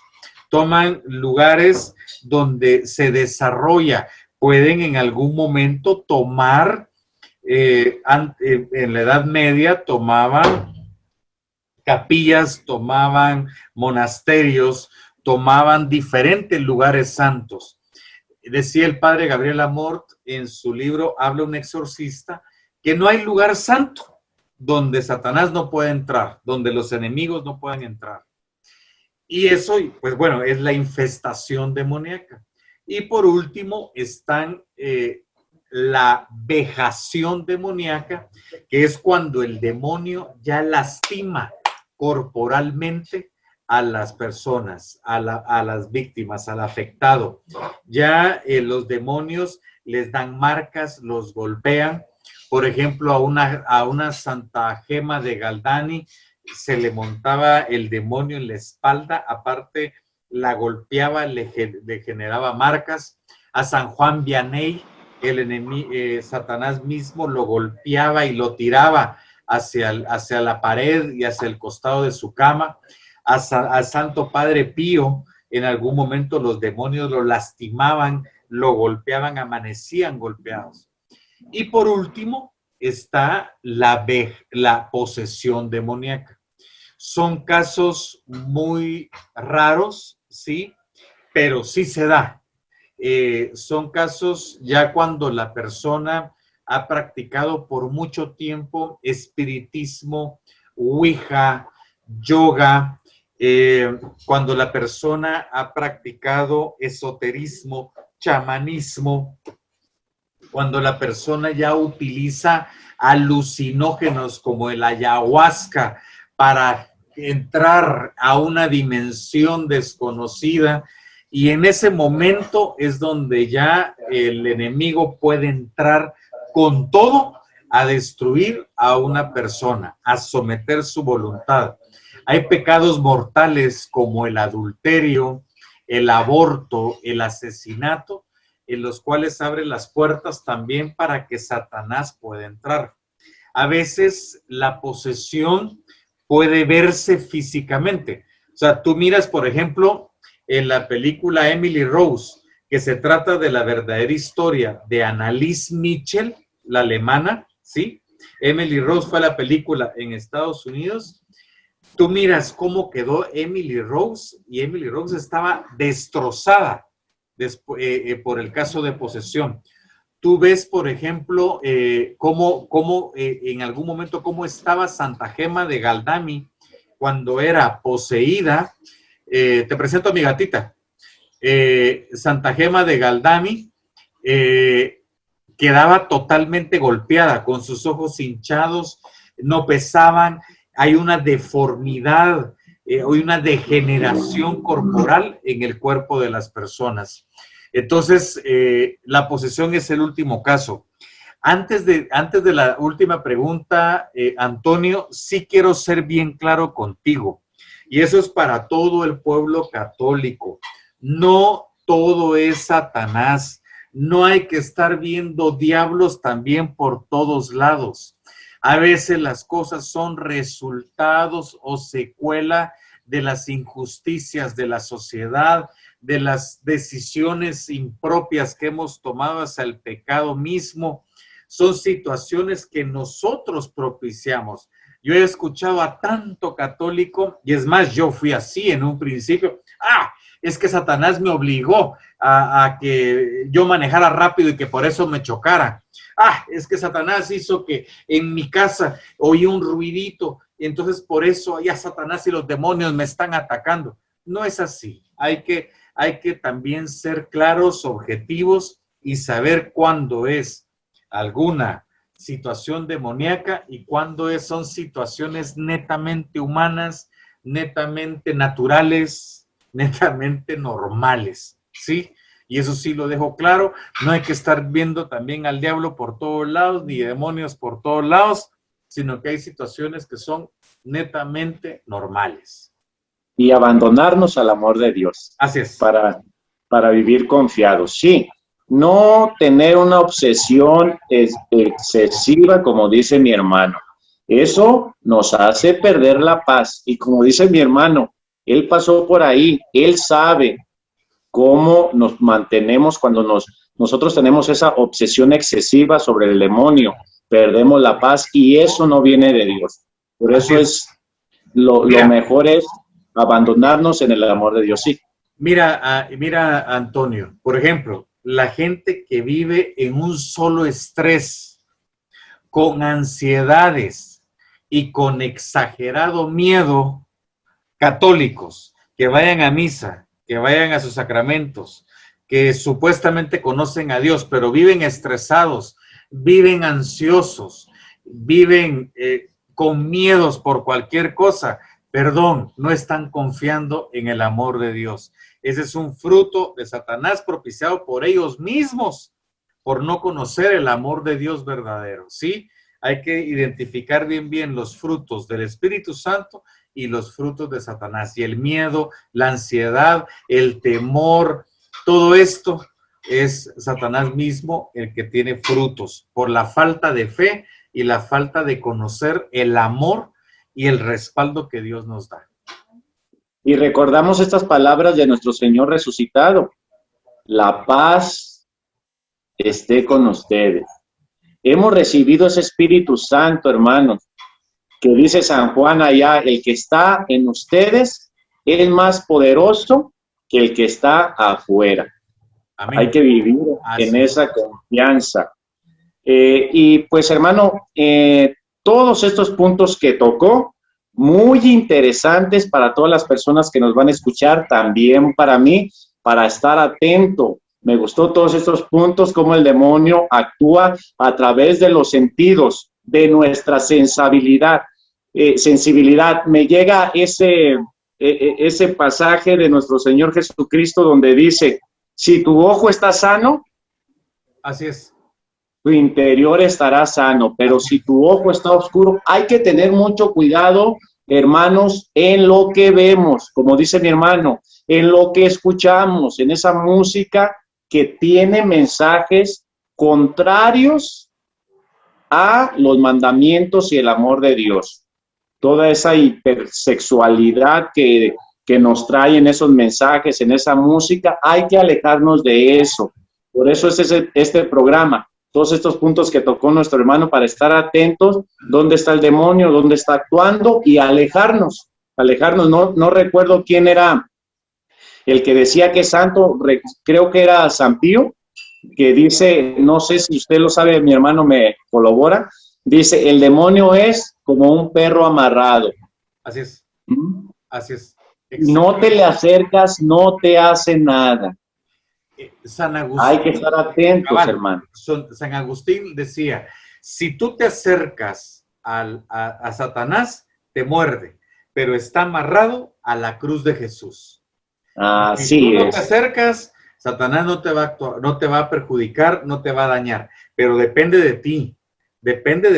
toman lugares donde se desarrolla, pueden en algún momento tomar, en la Edad Media tomaban capillas, tomaban monasterios, tomaban diferentes lugares santos. Decía el padre Gabriel Amort en su libro Habla un exorcista, que no hay lugar santo donde Satanás no puede entrar, donde los enemigos no pueden entrar. Y eso, pues bueno, es la infestación demoníaca. Y por último están la vejación demoníaca, que es cuando el demonio ya lastima corporalmente a las personas, a las víctimas, al afectado. Ya los demonios les dan marcas, los golpean. Por ejemplo, a una Santa Gema de Galdani se le montaba el demonio en la espalda, aparte la golpeaba, le generaba marcas. A San Juan Vianney, Satanás mismo lo golpeaba y lo tiraba hacia la pared y hacia el costado de su cama. A Santo Padre Pío, en algún momento los demonios lo lastimaban, lo golpeaban, amanecían golpeados. Y por último está la posesión demoníaca. Son casos muy raros, sí, pero sí se da. Son casos ya cuando la persona ha practicado por mucho tiempo espiritismo, ouija, yoga, cuando la persona ha practicado esoterismo, chamanismo, cuando la persona ya utiliza alucinógenos como el ayahuasca para entrar a una dimensión desconocida, y en ese momento es donde ya el enemigo puede entrar con todo a destruir a una persona, a someter su voluntad. Hay pecados mortales como el adulterio, el aborto, el asesinato, en los cuales abre las puertas también para que Satanás pueda entrar. A veces la posesión puede verse físicamente. O sea, tú miras, por ejemplo, en la película Emily Rose, que se trata de la verdadera historia de Anneliese Michel, la alemana, ¿sí? Emily Rose fue la película en Estados Unidos. Tú miras cómo quedó Emily Rose, y Emily Rose estaba destrozada por el caso de posesión. Tú ves, por ejemplo, cómo en algún momento cómo estaba Santa Gema de Galdami cuando era poseída. Te presento a mi gatita. Santa Gema de Galdami quedaba totalmente golpeada, con sus ojos hinchados, no pesaban, hay una deformidad, hay una degeneración corporal en el cuerpo de las personas. Entonces, la posesión es el último caso. Antes de la última pregunta, Antonio, sí quiero ser bien claro contigo, y eso es para todo el pueblo católico. No todo es Satanás. No hay que estar viendo diablos también por todos lados. A veces las cosas son resultados o secuela de las injusticias de la sociedad, de las decisiones impropias que hemos tomado hacia el pecado mismo. Son situaciones que nosotros propiciamos. Yo he escuchado a tanto católico, y es más, yo fui así en un principio. Es que Satanás me obligó a que yo manejara rápido y que por eso me chocara. Es que Satanás hizo que en mi casa oí un ruidito, y entonces por eso ya Satanás y los demonios me están atacando. No es así. Hay que también ser claros, objetivos, y saber cuándo es alguna situación demoníaca y cuándo son situaciones netamente humanas, netamente naturales, netamente normales, ¿sí? Y eso sí lo dejo claro. No hay que estar viendo también al diablo por todos lados, ni demonios por todos lados, sino que hay situaciones que son netamente normales. Y abandonarnos al amor de Dios. Así es. Para vivir confiados. Sí, no tener una obsesión excesiva, como dice mi hermano. Eso nos hace perder la paz. Y como dice mi hermano, él pasó por ahí, él sabe cómo nos mantenemos cuando nosotros tenemos esa obsesión excesiva sobre el demonio, perdemos la paz, y eso no viene de Dios. Por eso es lo mejor es abandonarnos en el amor de Dios. Sí. Mira, Antonio, por ejemplo, la gente que vive en un solo estrés, con ansiedades y con exagerado miedo, católicos que vayan a misa, que vayan a sus sacramentos, que supuestamente conocen a Dios, pero viven estresados, viven ansiosos, viven con miedos por cualquier cosa. Perdón, no están confiando en el amor de Dios. Ese es un fruto de Satanás propiciado por ellos mismos, por no conocer el amor de Dios verdadero, ¿sí? Hay que identificar bien los frutos del Espíritu Santo y los frutos de Satanás. Y el miedo, la ansiedad, el temor, todo esto es Satanás mismo el que tiene frutos por la falta de fe y la falta de conocer el amor y el respaldo que Dios nos da. Y recordamos estas palabras de nuestro Señor resucitado: la paz esté con ustedes. Hemos recibido ese Espíritu Santo, hermanos, que dice San Juan allá: el que está en ustedes es más poderoso que el que está afuera. Amén. Hay que vivir en esa confianza. Y pues, hermano, todos estos puntos que tocó, muy interesantes para todas las personas que nos van a escuchar, también para mí, para estar atento. Me gustó todos estos puntos, cómo el demonio actúa a través de los sentidos, de nuestra sensibilidad. Me llega ese pasaje de nuestro Señor Jesucristo donde dice, si tu ojo está sano, así es, tu interior estará sano, pero si tu ojo está oscuro, hay que tener mucho cuidado, hermanos, en lo que vemos, como dice mi hermano, en lo que escuchamos, en esa música que tiene mensajes contrarios a los mandamientos y el amor de Dios. Toda esa hipersexualidad que nos traen esos mensajes, en esa música, hay que alejarnos de eso. Por eso es este programa, todos estos puntos que tocó nuestro hermano para estar atentos, dónde está el demonio, dónde está actuando y alejarnos. No recuerdo quién era el que decía que es santo, creo que era San Pío, que dice, no sé si usted lo sabe, mi hermano me colabora, dice, el demonio es como un perro amarrado. así es, así es. No te le acercas, no te hace nada. San Agustín, hay que estar atentos, hermano. San Agustín decía, si tú te acercas a Satanás, te muerde, pero está amarrado a la cruz de Jesús. Si tú no te acercas, Satanás no te va a perjudicar, no te va a dañar, pero depende de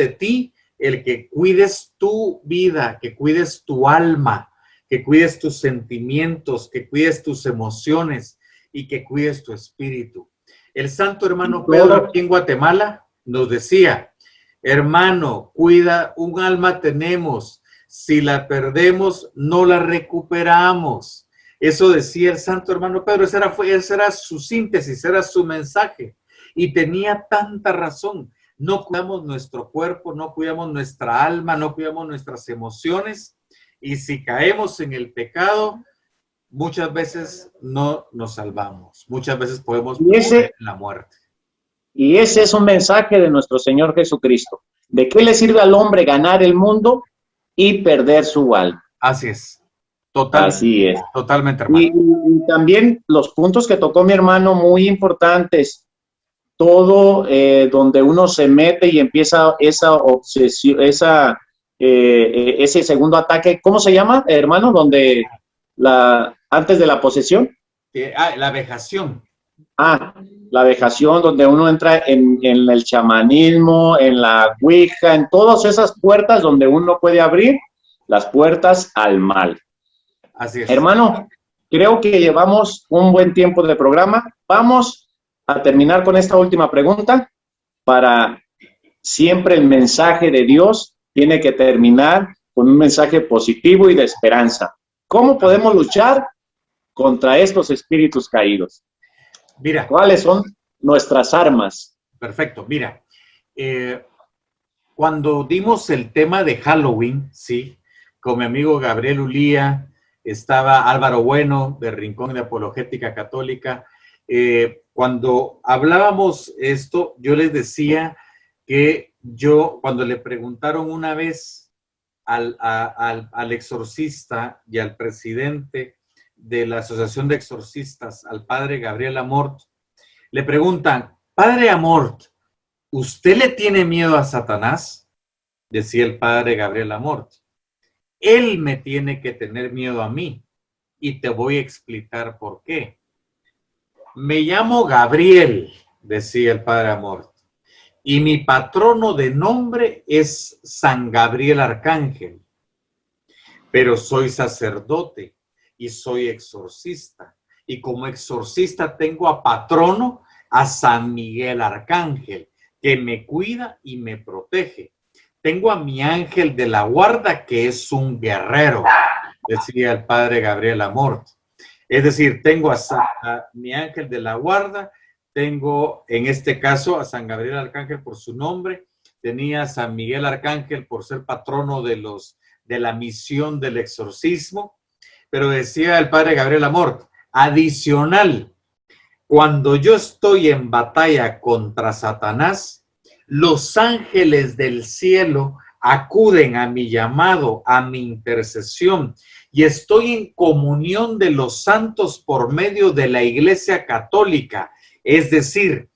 ti el que cuides tu vida, que cuides tu alma, que cuides tus sentimientos, que cuides tus emociones y que cuides tu espíritu. El santo hermano Pedro aquí en Guatemala nos decía, hermano, cuida, un alma tenemos, si la perdemos no la recuperamos. Eso decía el santo hermano Pedro, esa era su síntesis, era su mensaje. Y tenía tanta razón. No cuidamos nuestro cuerpo, no cuidamos nuestra alma, no cuidamos nuestras emociones. Y si caemos en el pecado, muchas veces no nos salvamos. Muchas veces podemos morir en la muerte. Y ese es un mensaje de nuestro Señor Jesucristo. ¿De qué le sirve al hombre ganar el mundo y perder su alma? Así es. Totalmente, así es. Totalmente, hermano. Y también los puntos que tocó mi hermano, muy importantes. Todo donde uno se mete y empieza esa obsesión, ese segundo ataque, ¿cómo se llama, hermano? Donde antes de la posesión. La vejación. La vejación, donde uno entra en el chamanismo, en la ouija, en todas esas puertas donde uno puede abrir las puertas al mal. Así es. Hermano, creo que llevamos un buen tiempo de programa. Vamos a terminar con esta última pregunta. Para siempre el mensaje de Dios tiene que terminar con un mensaje positivo y de esperanza. ¿Cómo podemos luchar contra estos espíritus caídos? Mira. ¿Cuáles son nuestras armas? Perfecto. Mira, cuando dimos el tema de Halloween, sí, con mi amigo Gabriel Ulía, estaba Álvaro Bueno, de Rincón de Apologética Católica. Cuando hablábamos esto, yo les decía que cuando le preguntaron una vez al exorcista y al presidente de la Asociación de Exorcistas, al padre Gabriel Amort, le preguntan, padre Amort, ¿usted le tiene miedo a Satanás? Decía el padre Gabriel Amort. Él me tiene que tener miedo a mí y te voy a explicar por qué. Me llamo Gabriel, decía el padre Amort, y mi patrono de nombre es San Gabriel Arcángel, pero soy sacerdote y soy exorcista, y como exorcista tengo a patrono a San Miguel Arcángel, que me cuida y me protege. Tengo a mi ángel de la guarda, que es un guerrero, decía el padre Gabriel Amort. Es decir, tengo a mi ángel de la guarda, tengo en este caso a San Gabriel Arcángel por su nombre, tenía a San Miguel Arcángel por ser patrono de la misión del exorcismo, pero decía el padre Gabriel Amort, adicional, cuando yo estoy en batalla contra Satanás, Los ángeles del cielo acuden a mi llamado, a mi intercesión, y estoy en comunión de los santos por medio de la Iglesia Católica. Es decir,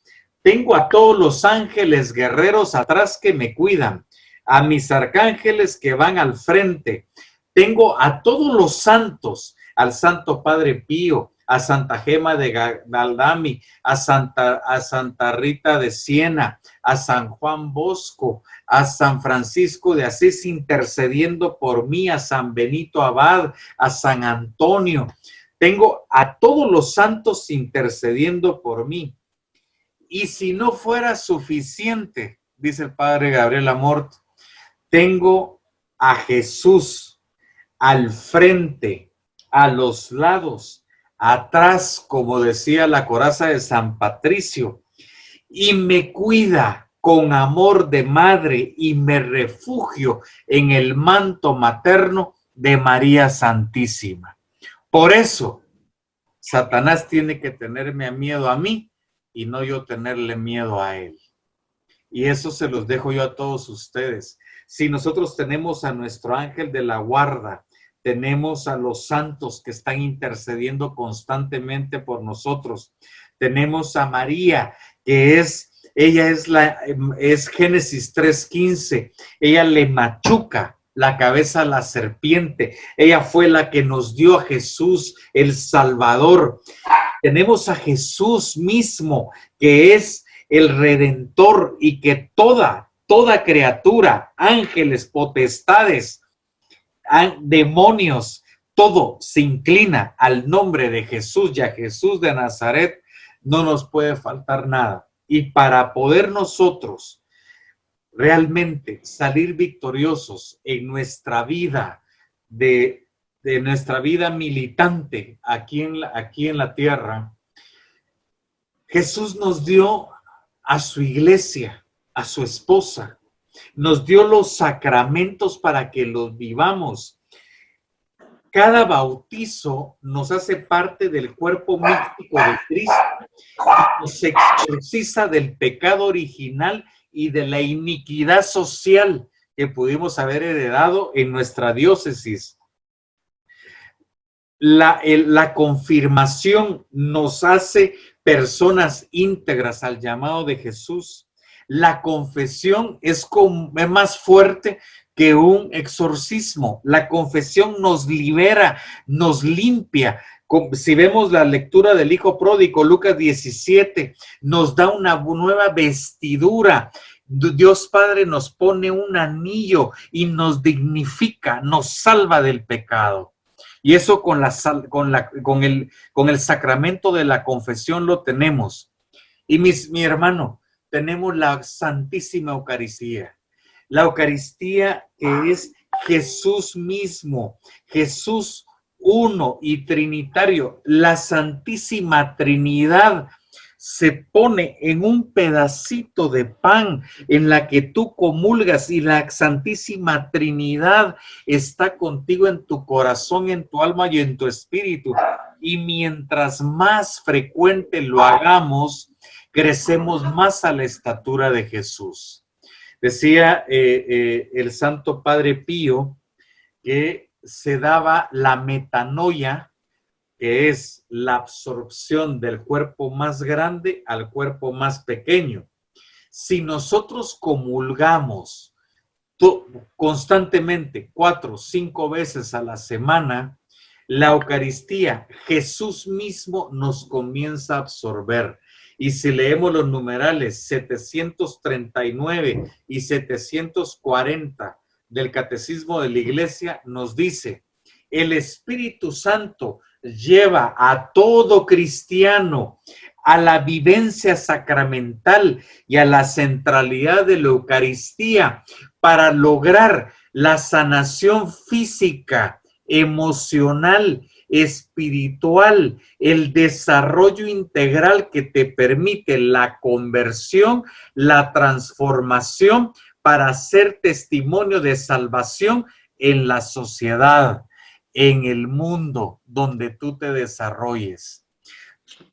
tengo a todos los ángeles guerreros atrás que me cuidan, a mis arcángeles que van al frente. Tengo a todos los santos, al Santo Padre Pío, a Santa Gema de Galdami, a Santa Rita de Siena, a San Juan Bosco, a San Francisco de Asís intercediendo por mí, a San Benito Abad, a San Antonio. Tengo a todos los santos intercediendo por mí. Y si no fuera suficiente, dice el padre Gabriel Amort, tengo a Jesús al frente, a los lados, atrás, como decía la coraza de San Patricio, y me cuida con amor de madre y me refugio en el manto materno de María Santísima. Por eso, Satanás tiene que tenerme miedo a mí y no yo tenerle miedo a él. Y eso se los dejo yo a todos ustedes. Si nosotros tenemos a nuestro ángel de la guarda, tenemos a los santos que están intercediendo constantemente por nosotros, tenemos a María, que ella es Génesis 3:15, ella le machuca la cabeza a la serpiente, ella fue la que nos dio a Jesús el Salvador. Tenemos a Jesús mismo, que es el Redentor y que toda criatura, ángeles, potestades, demonios, todo se inclina al nombre de Jesús y a Jesús de Nazaret. No nos puede faltar nada. Y para poder nosotros realmente salir victoriosos en nuestra vida, de nuestra vida militante aquí en la tierra, Jesús nos dio a su iglesia, a su esposa, nos dio los sacramentos para que los vivamos. Cada bautizo nos hace parte del cuerpo místico de Cristo y nos exorciza del pecado original y de la iniquidad social que pudimos haber heredado en nuestra diócesis. La confirmación nos hace personas íntegras al llamado de Jesús. La confesión es más fuerte que un exorcismo. La confesión nos libera, nos limpia. Si vemos la lectura del Hijo Pródigo, Lucas 17, nos da una nueva vestidura. Dios Padre nos pone un anillo y nos dignifica, nos salva del pecado. Y eso con el sacramento de la confesión lo tenemos. Y mi hermano, tenemos la Santísima Eucaristía. La Eucaristía que es Jesús mismo, Jesús uno y trinitario. La Santísima Trinidad se pone en un pedacito de pan en la que tú comulgas y la Santísima Trinidad está contigo en tu corazón, en tu alma y en tu espíritu. Y mientras más frecuente lo hagamos, crecemos más a la estatura de Jesús. Decía el Santo Padre Pío que se daba la metanoia, que es la absorción del cuerpo más grande al cuerpo más pequeño. Si nosotros comulgamos constantemente 4 o 5 veces a la semana, la Eucaristía, Jesús mismo nos comienza a absorber. Y si leemos los numerales 739 y 740 del Catecismo de la Iglesia, nos dice: el Espíritu Santo lleva a todo cristiano a la vivencia sacramental y a la centralidad de la Eucaristía para lograr la sanación física, emocional, espiritual, el desarrollo integral que te permite la conversión, la transformación para ser testimonio de salvación en la sociedad, en el mundo donde tú te desarrolles.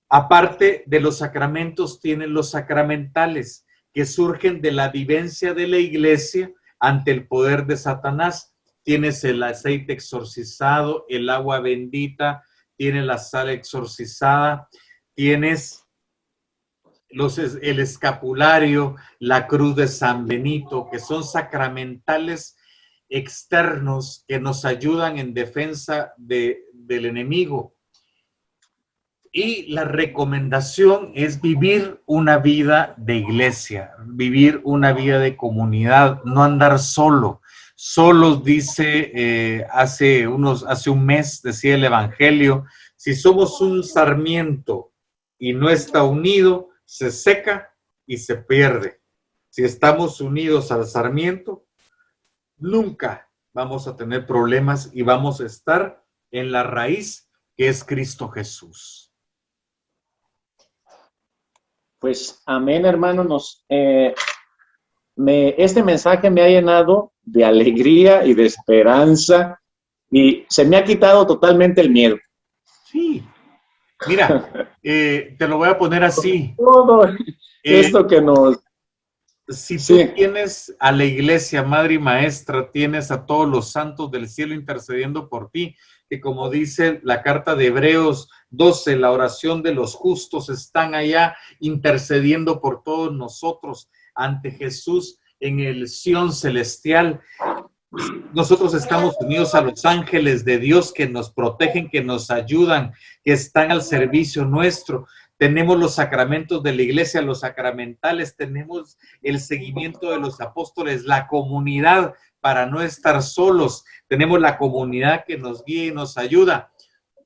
Aparte de los sacramentos, tienen los sacramentales, que surgen de la vivencia de la iglesia ante el poder de Satanás. Tienes el aceite exorcizado, el agua bendita, tienes la sal exorcizada, tienes el escapulario, la cruz de San Benito, que son sacramentales externos que nos ayudan en defensa del enemigo. Y la recomendación es vivir una vida de iglesia, vivir una vida de comunidad, no andar solo. Solos, dice, hace un mes decía el Evangelio, si somos un sarmiento y no está unido, se seca y se pierde. Si estamos unidos al sarmiento, nunca vamos a tener problemas y vamos a estar en la raíz que es Cristo Jesús. Pues amén, hermano. Este mensaje me ha llenado de alegría y de esperanza y se me ha quitado totalmente el miedo. Sí, mira, te lo voy a poner así. Todo esto que nos... Si tú tienes a la iglesia, madre y maestra, tienes a todos los santos del cielo intercediendo por ti, que como dice la carta de Hebreos 12, la oración de los justos están allá intercediendo por todos nosotros ante Jesús en el Sión celestial. Nosotros estamos unidos a los ángeles de Dios que nos protegen, que nos ayudan, que están al servicio nuestro. Tenemos los sacramentos de la iglesia, los sacramentales, tenemos el seguimiento de los apóstoles, la comunidad para no estar solos. Tenemos la comunidad que nos guía y nos ayuda.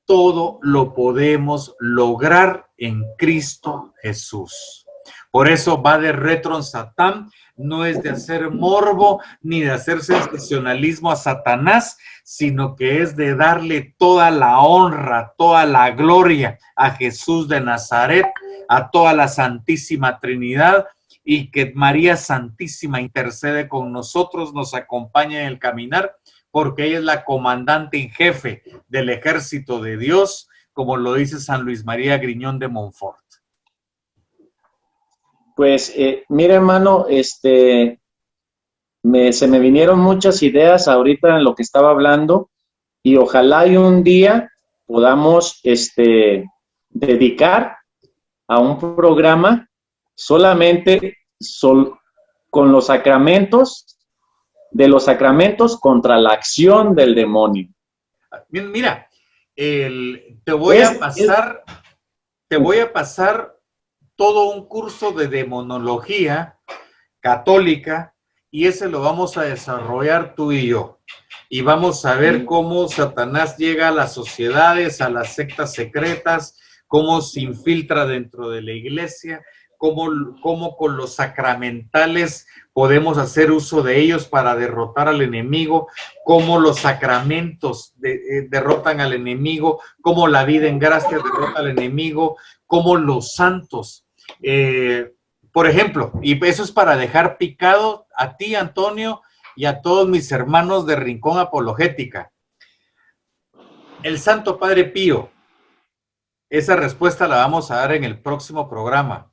Todo lo podemos lograr en Cristo Jesús. Por eso va de retro en Satán, no es de hacer morbo ni de hacer sensacionalismo a Satanás, sino que es de darle toda la honra, toda la gloria a Jesús de Nazaret, a toda la Santísima Trinidad, y que María Santísima intercede con nosotros, nos acompaña en el caminar, porque ella es la comandante en jefe del ejército de Dios, como lo dice San Luis María Griñón de Montfort. Pues mira, hermano, se me vinieron muchas ideas ahorita en lo que estaba hablando y ojalá y un día podamos dedicar a un programa solamente con los sacramentos, de los sacramentos contra la acción del demonio. Mira, te voy a pasar todo un curso de demonología católica y ese lo vamos a desarrollar tú y yo. Y vamos a ver cómo Satanás llega a las sociedades, a las sectas secretas, cómo se infiltra dentro de la iglesia, cómo con los sacramentales podemos hacer uso de ellos para derrotar al enemigo, cómo los sacramentos derrotan al enemigo, cómo la vida en gracia derrota al enemigo, cómo los santos. Por ejemplo, y eso es para dejar picado a ti, Antonio, y a todos mis hermanos de Rincón Apologética. El Santo Padre Pío, esa respuesta la vamos a dar en el próximo programa.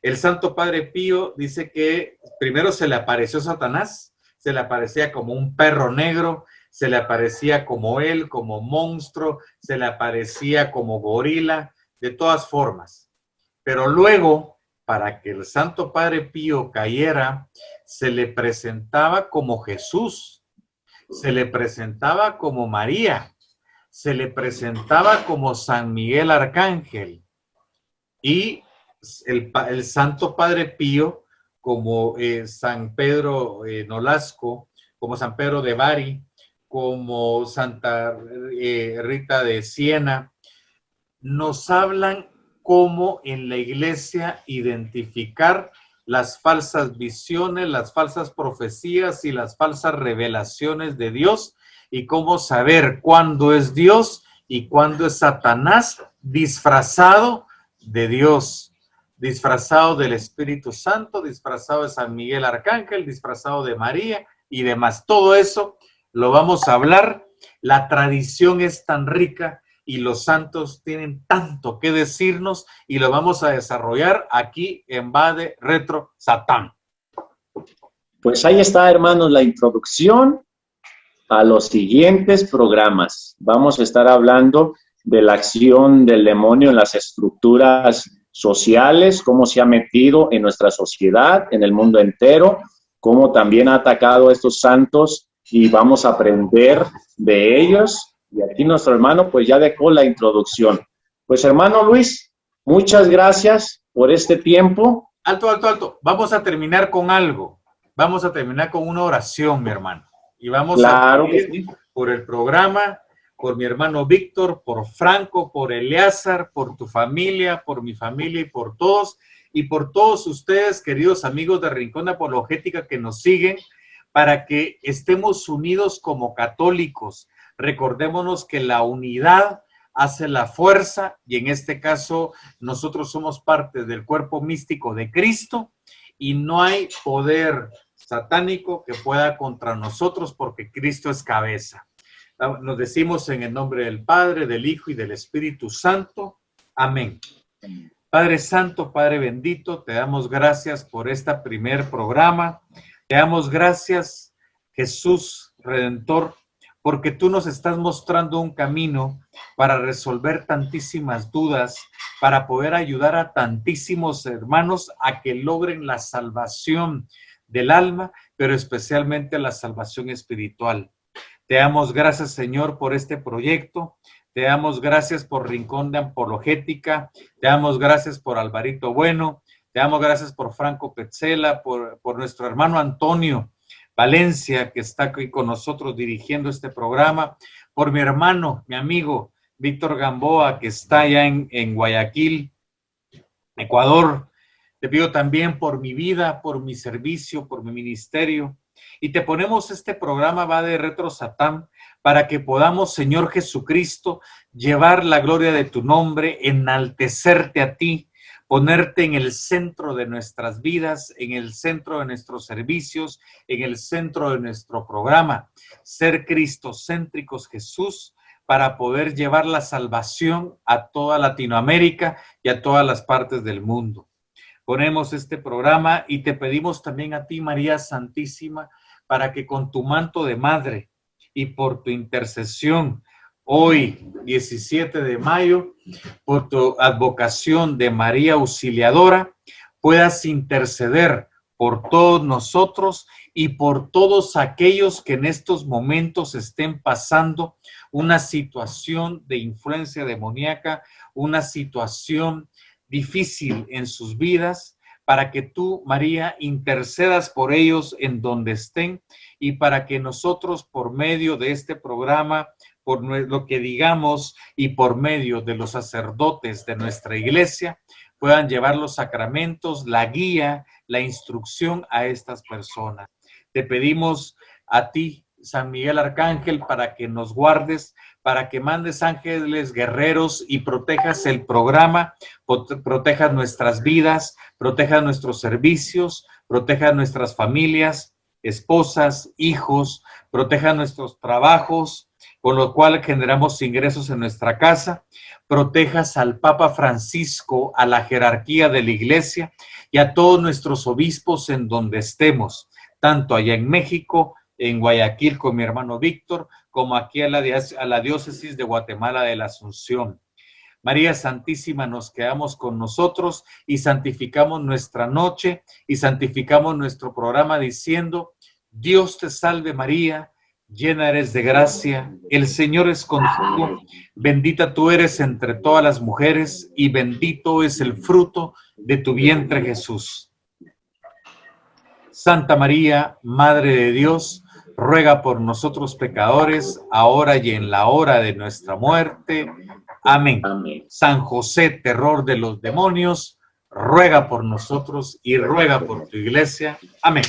El Santo Padre Pío dice que primero se le apareció Satanás, se le aparecía como un perro negro, se le aparecía como él, como monstruo, se le aparecía como gorila, de todas formas. Pero luego, para que el Santo Padre Pío cayera, se le presentaba como Jesús, se le presentaba como María, se le presentaba como San Miguel Arcángel y el Santo Padre Pío como San Pedro Nolasco, como San Pedro de Bari, como Santa Rita de Siena, nos hablan cómo en la iglesia identificar las falsas visiones, las falsas profecías y las falsas revelaciones de Dios y cómo saber cuándo es Dios y cuándo es Satanás disfrazado de Dios, disfrazado del Espíritu Santo, disfrazado de San Miguel Arcángel, disfrazado de María y demás. Todo eso lo vamos a hablar. La tradición es tan rica y los santos tienen tanto que decirnos y lo vamos a desarrollar aquí en Bade Retro Satán. Pues ahí está, hermanos, la introducción a los siguientes programas. Vamos a estar hablando de la acción del demonio en las estructuras sociales, cómo se ha metido en nuestra sociedad, en el mundo entero, cómo también ha atacado a estos santos y vamos a aprender de ellos. Y aquí nuestro hermano pues ya dejó la introducción. Pues hermano Luis, muchas gracias por este tiempo. Alto, alto, alto. Vamos a terminar con algo. Vamos a terminar con una oración, mi hermano. Y vamos Claro a pedir por el programa, por mi hermano Víctor, por Franco, por Eleazar, por tu familia, por mi familia y por todos ustedes, queridos amigos de Rincón de Apologética que nos siguen, para que estemos unidos como católicos. Recordémonos que la unidad hace la fuerza y en este caso nosotros somos parte del cuerpo místico de Cristo y no hay poder satánico que pueda contra nosotros porque Cristo es cabeza. Nos decimos en el nombre del Padre, del Hijo y del Espíritu Santo. Amén. Padre Santo, Padre bendito, te damos gracias por este primer programa. Te damos gracias, Jesús Redentor, porque tú nos estás mostrando un camino para resolver tantísimas dudas, para poder ayudar a tantísimos hermanos a que logren la salvación del alma, pero especialmente la salvación espiritual. Te damos gracias, Señor, por este proyecto. Te damos gracias por Rincón de Apologética. Te damos gracias por Alvarito Bueno. Te damos gracias por Franco Petzela, por nuestro hermano Antonio Valencia, que está aquí con nosotros dirigiendo este programa, por mi hermano, mi amigo Víctor Gamboa, que está allá en Guayaquil, Ecuador. Te pido también por mi vida, por mi servicio, por mi ministerio. Y te ponemos este programa Bade Retro Satán para que podamos, Señor Jesucristo, llevar la gloria de tu nombre, enaltecerte a ti, ponerte en el centro de nuestras vidas, en el centro de nuestros servicios, en el centro de nuestro programa. Ser cristocéntricos, Jesús, para poder llevar la salvación a toda Latinoamérica y a todas las partes del mundo. Ponemos este programa y te pedimos también a ti, María Santísima, para que con tu manto de madre y por tu intercesión, hoy, 17 de mayo, por tu advocación de María Auxiliadora, puedas interceder por todos nosotros y por todos aquellos que en estos momentos estén pasando una situación de influencia demoníaca, una situación difícil en sus vidas, para que tú, María, intercedas por ellos en donde estén y para que nosotros, por medio de este programa, por lo que digamos y por medio de los sacerdotes de nuestra iglesia, puedan llevar los sacramentos, la guía, la instrucción a estas personas. Te pedimos a ti, San Miguel Arcángel, para que nos guardes, para que mandes ángeles guerreros y protejas el programa, protejas nuestras vidas, protejas nuestros servicios, protejas nuestras familias, esposas, hijos, protejas nuestros trabajos, con lo cual generamos ingresos en nuestra casa, protejas al Papa Francisco, a la jerarquía de la iglesia y a todos nuestros obispos en donde estemos, tanto allá en México, en Guayaquil con mi hermano Víctor, como aquí a la diócesis de Guatemala de la Asunción. María Santísima, nos quedamos con nosotros y santificamos nuestra noche y santificamos nuestro programa diciendo: Dios te salve María, llena eres de gracia, el Señor es contigo, bendita tú eres entre todas las mujeres y bendito es el fruto de tu vientre Jesús. Santa María, Madre de Dios, ruega por nosotros pecadores, ahora y en la hora de nuestra muerte. Amén. Amén. San José, terror de los demonios, ruega por nosotros y ruega por tu iglesia. Amén.